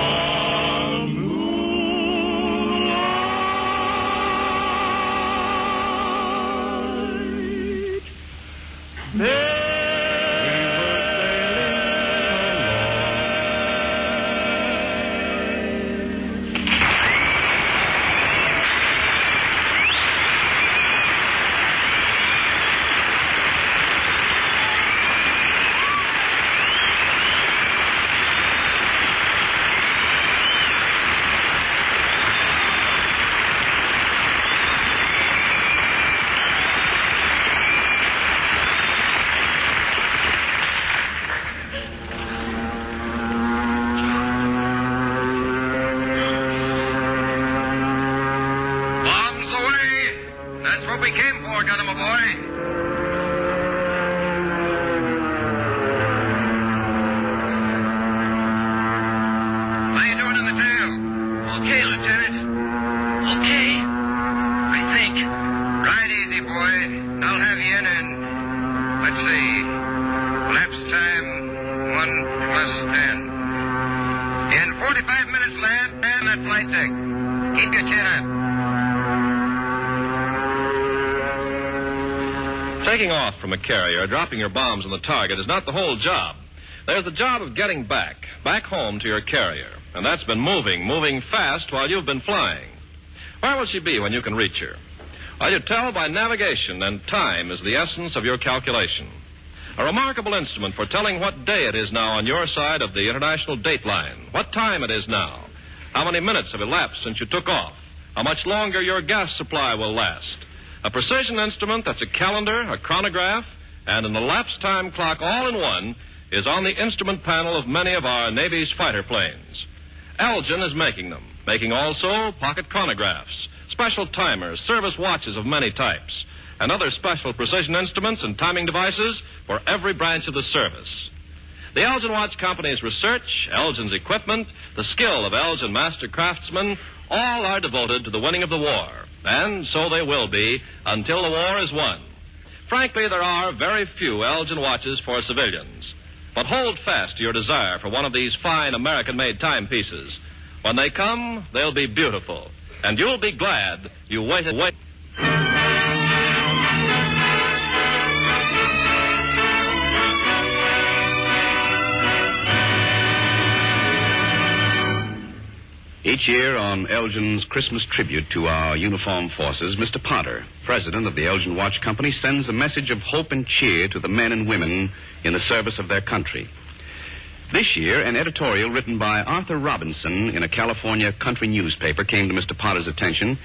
Taking off from a carrier, dropping your bombs on the target is not the whole job. There's the job of getting back home to your carrier. And that's been moving fast while you've been flying. Where will she be when you can reach her? Well, you tell by navigation, and time is the essence of your calculation. A remarkable instrument for telling what day it is now on your side of the international date line, what time it is now, how many minutes have elapsed since you took off, how much longer your gas supply will last. A precision instrument that's a calendar, a chronograph, and an elapsed time clock all in one is on the instrument panel of many of our Navy's fighter planes. Elgin is making them, making also pocket chronographs, special timers, service watches of many types, and other special precision instruments and timing devices for every branch of the service. The Elgin Watch Company's research, Elgin's equipment, the skill of Elgin master craftsmen, all are devoted to the winning of the war. And so they will be until the war is won. Frankly, there are very few Elgin watches for civilians. But hold fast to your desire for one of these fine American-made timepieces. When they come, they'll be beautiful. And you'll be glad you waited. Each year on Elgin's Christmas tribute to our uniformed forces, Mr. Potter, president of the Elgin Watch Company, sends a message of hope and cheer to the men and women in the service of their country. This year, an editorial written by Arthur Robinson in a California country newspaper came to Mr. Potter's attention,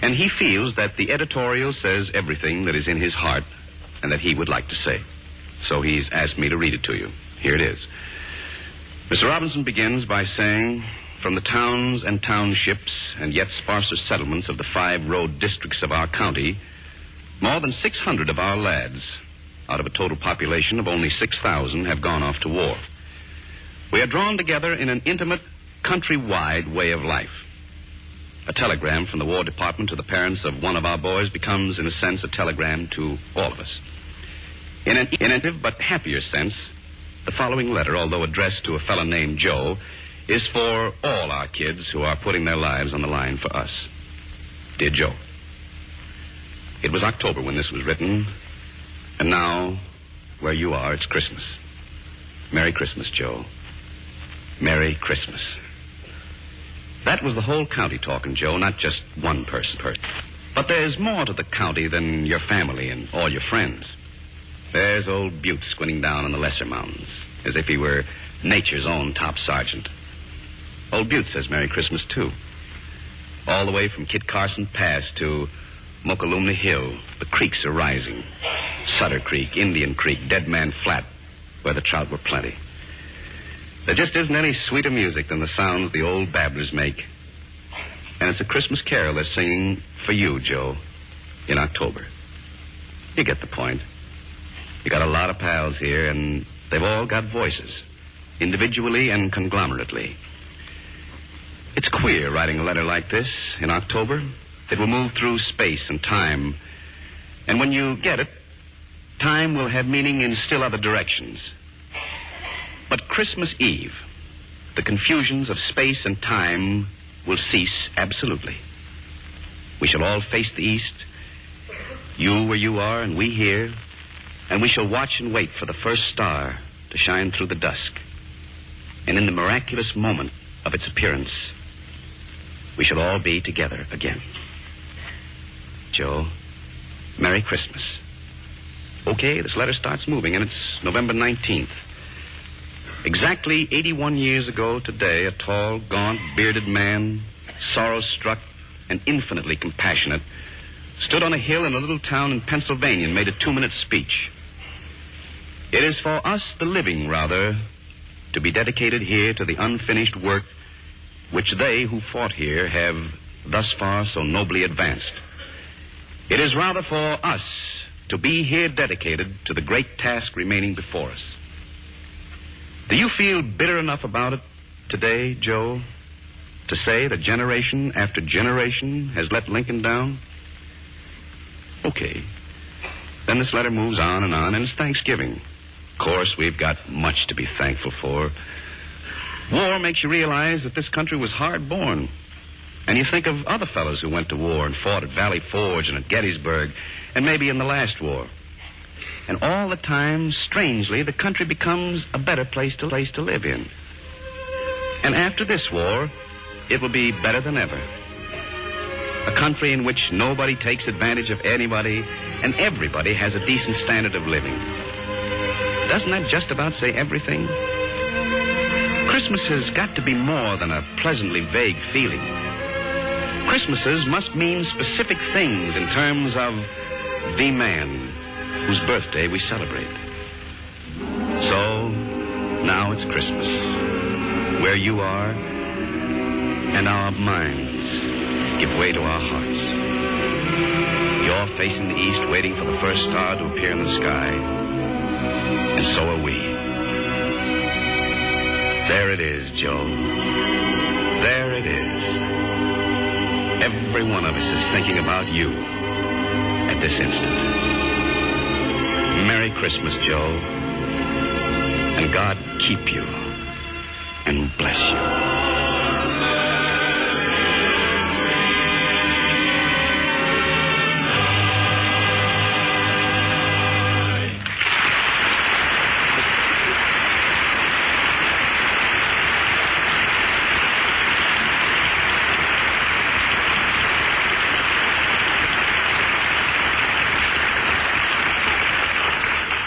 and he feels that the editorial says everything that is in his heart and that he would like to say. So he's asked me to read it to you. Here it is. Mr. Robinson begins by saying, from the towns and townships and yet sparser settlements of the 5 road districts of our county, more than 600 of our lads, out of a total population of only 6,000, have gone off to war. We are drawn together in an intimate, country-wide way of life. A telegram from the War Department to the parents of one of our boys becomes, in a sense, a telegram to all of us. In an innovative but happier sense, the following letter, although addressed to a fellow named Joe, is for all our kids who are putting their lives on the line for us. Dear Joe, it was October when this was written, and now, where you are, it's Christmas. Merry Christmas, Joe. Merry Christmas. That was the whole county talking, Joe, not just one person. But there's more to the county than your family and all your friends. There's old Butte squinting down on the lesser mountains, as if he were nature's own top sergeant. Old Butte says Merry Christmas, too. All the way from Kit Carson Pass to Mokalumna Hill, the creeks are rising. Sutter Creek, Indian Creek, Dead Man Flat, where the trout were plenty. There just isn't any sweeter music than the sounds the old babblers make. And it's a Christmas carol they're singing for you, Joe, in October. You get the point. You got a lot of pals here, and they've all got voices, individually and conglomerately. It's queer writing a letter like this in October. It will move through space and time. And when you get it, time will have meaning in still other directions. But Christmas Eve, the confusions of space and time will cease absolutely. We shall all face the east, you where you are and we here, and we shall watch and wait for the first star to shine through the dusk. And in the miraculous moment of its appearance, we shall all be together again. Joe, Merry Christmas. Okay, this letter starts moving, and it's November 19th. Exactly 81 years ago today, a tall, gaunt, bearded man, sorrow-struck and infinitely compassionate, stood on a hill in a little town in Pennsylvania and made a 2-minute speech. It is for us, the living, rather, to be dedicated here to the unfinished work which they who fought here have thus far so nobly advanced. It is rather for us to be here dedicated to the great task remaining before us. Do you feel bitter enough about it today, Joe, to say that generation after generation has let Lincoln down? Okay. Then this letter moves on, and it's Thanksgiving. Of course, we've got much to be thankful for. War makes you realize that this country was hard-born. And you think of other fellows who went to war and fought at Valley Forge and at Gettysburg, and maybe in the last war. And all the time, strangely, the country becomes a better place to live in. And after this war, it will be better than ever. A country in which nobody takes advantage of anybody and everybody has a decent standard of living. Doesn't that just about say everything? Christmas has got to be more than a pleasantly vague feeling. Christmases must mean specific things in terms of the man whose birthday we celebrate. So, now it's Christmas, where you are, and our minds give way to our hearts. You're facing the east, waiting for the first star to appear in the sky, and so are we. There it is, Joe. There it is. Every one of us is thinking about you at this instant. Merry Christmas, Joe. And God keep you and bless you.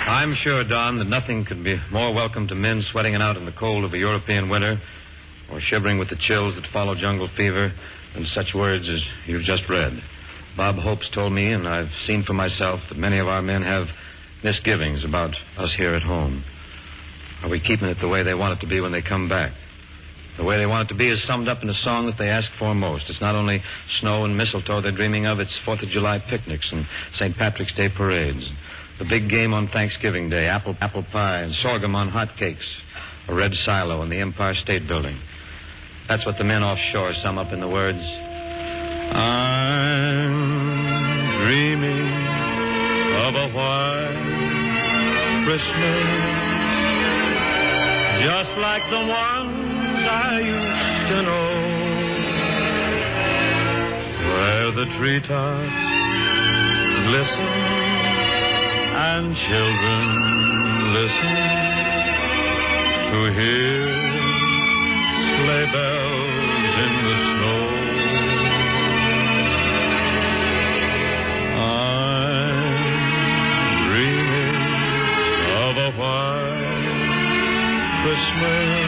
I'm sure, Don, that nothing could be more welcome to men sweating it out in the cold of a European winter or shivering with the chills that follow jungle fever than such words as you've just read. Bob Hope's told me, and I've seen for myself, that many of our men have misgivings about us here at home. Are we keeping it the way they want it to be when they come back? The way they want it to be is summed up in a song that they ask for most. It's not only snow and mistletoe they're dreaming of, it's 4th of July picnics and St. Patrick's Day parades. The big game on Thanksgiving Day, apple pie and sorghum on hotcakes, a red silo in the Empire State Building. That's what the men offshore sum up in the words, I'm dreaming of a white Christmas, just like the ones I used to know, where the treetops glisten and children listen to hear sleigh bells in the snow. I'm dreaming of a white Christmas,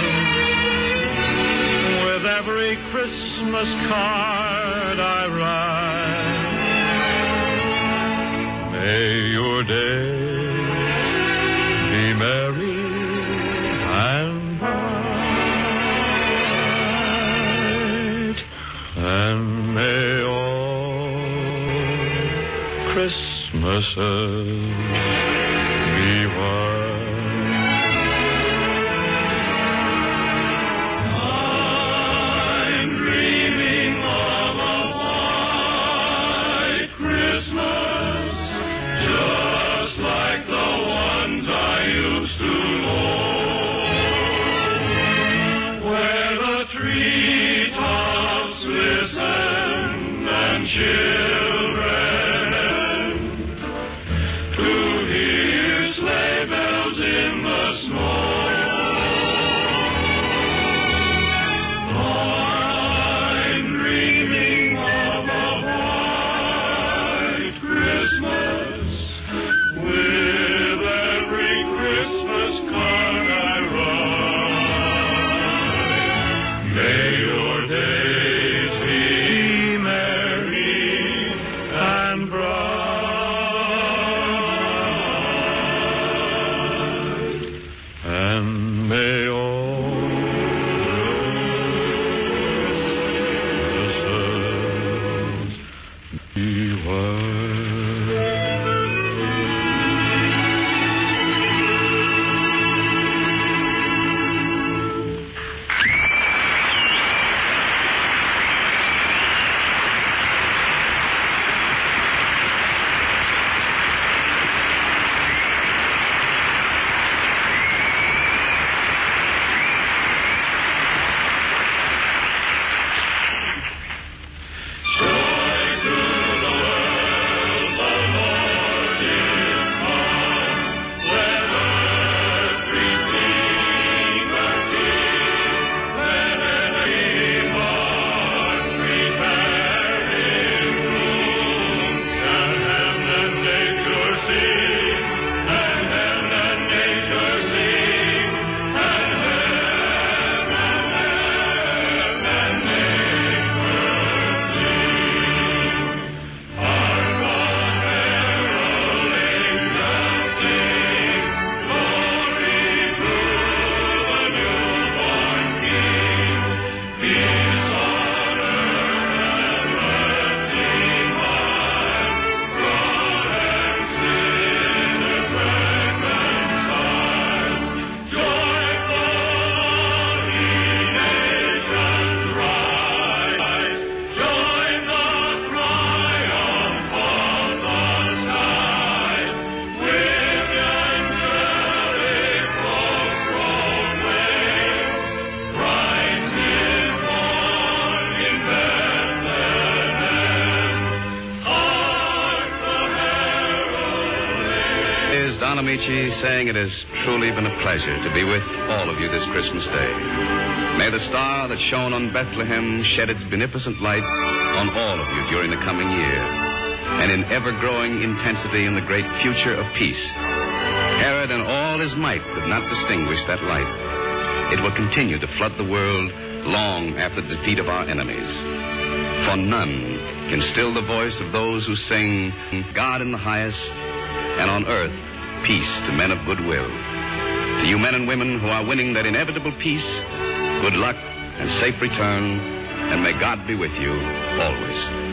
with every Christmas card I write. May your day be merry and bright, and may all Christmases be white. I'm dreaming of a Don Ameche saying it has truly been a pleasure to be with all of you this Christmas Day. May the star that shone on Bethlehem shed its beneficent light on all of you during the coming year, and in ever-growing intensity in the great future of peace. Herod and all his might could not distinguish that light. It will continue to flood the world long after the defeat of our enemies. For none can still the voice of those who sing, God in the highest, and on earth, peace to men of goodwill. To you men and women who are winning that inevitable peace, good luck and safe return, and may God be with you always.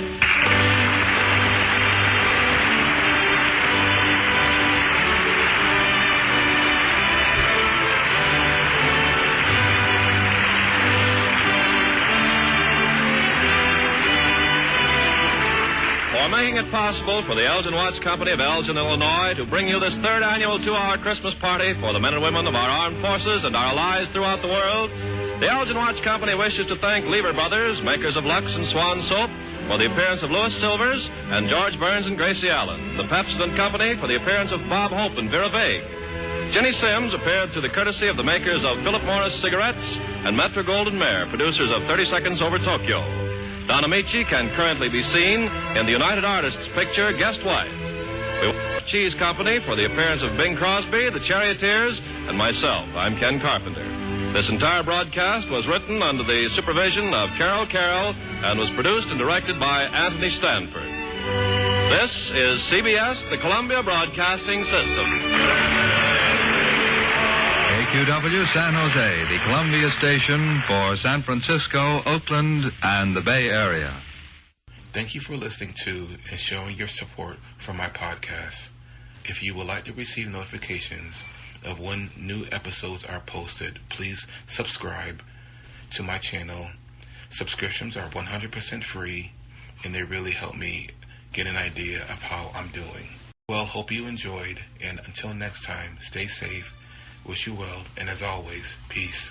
Making it possible for the Elgin Watch Company of Elgin, Illinois, to bring you this third annual 2-hour Christmas party for the men and women of our armed forces and our allies throughout the world. The Elgin Watch Company wishes to thank Lever Brothers, makers of Lux and Swan Soap, for the appearance of Louis Silvers and George Burns and Gracie Allen. The Pepsi Company for the appearance of Bob Hope and Vera Vague. Jenny Sims appeared through the courtesy of the makers of Philip Morris Cigarettes and Metro Goldwyn Mayer, producers of 30 Seconds Over Tokyo. Don Ameche can currently be seen in the United Artists picture Guest Wife. We want Cheese Company for the appearance of Bing Crosby, the Charioteers, and myself. I'm Ken Carpenter. This entire broadcast was written under the supervision of Carol Carroll and was produced and directed by Anthony Stanford. This is CBS, the Columbia Broadcasting System. KQW San Jose, the Columbia station for San Francisco, Oakland, and the Bay Area. Thank you for listening to and showing your support for my podcast. If you would like to receive notifications of when new episodes are posted, please subscribe to my channel. Subscriptions are 100% free, and they really help me get an idea of how I'm doing. Well, hope you enjoyed, and until next time, stay safe. Wish you well, and as always, peace.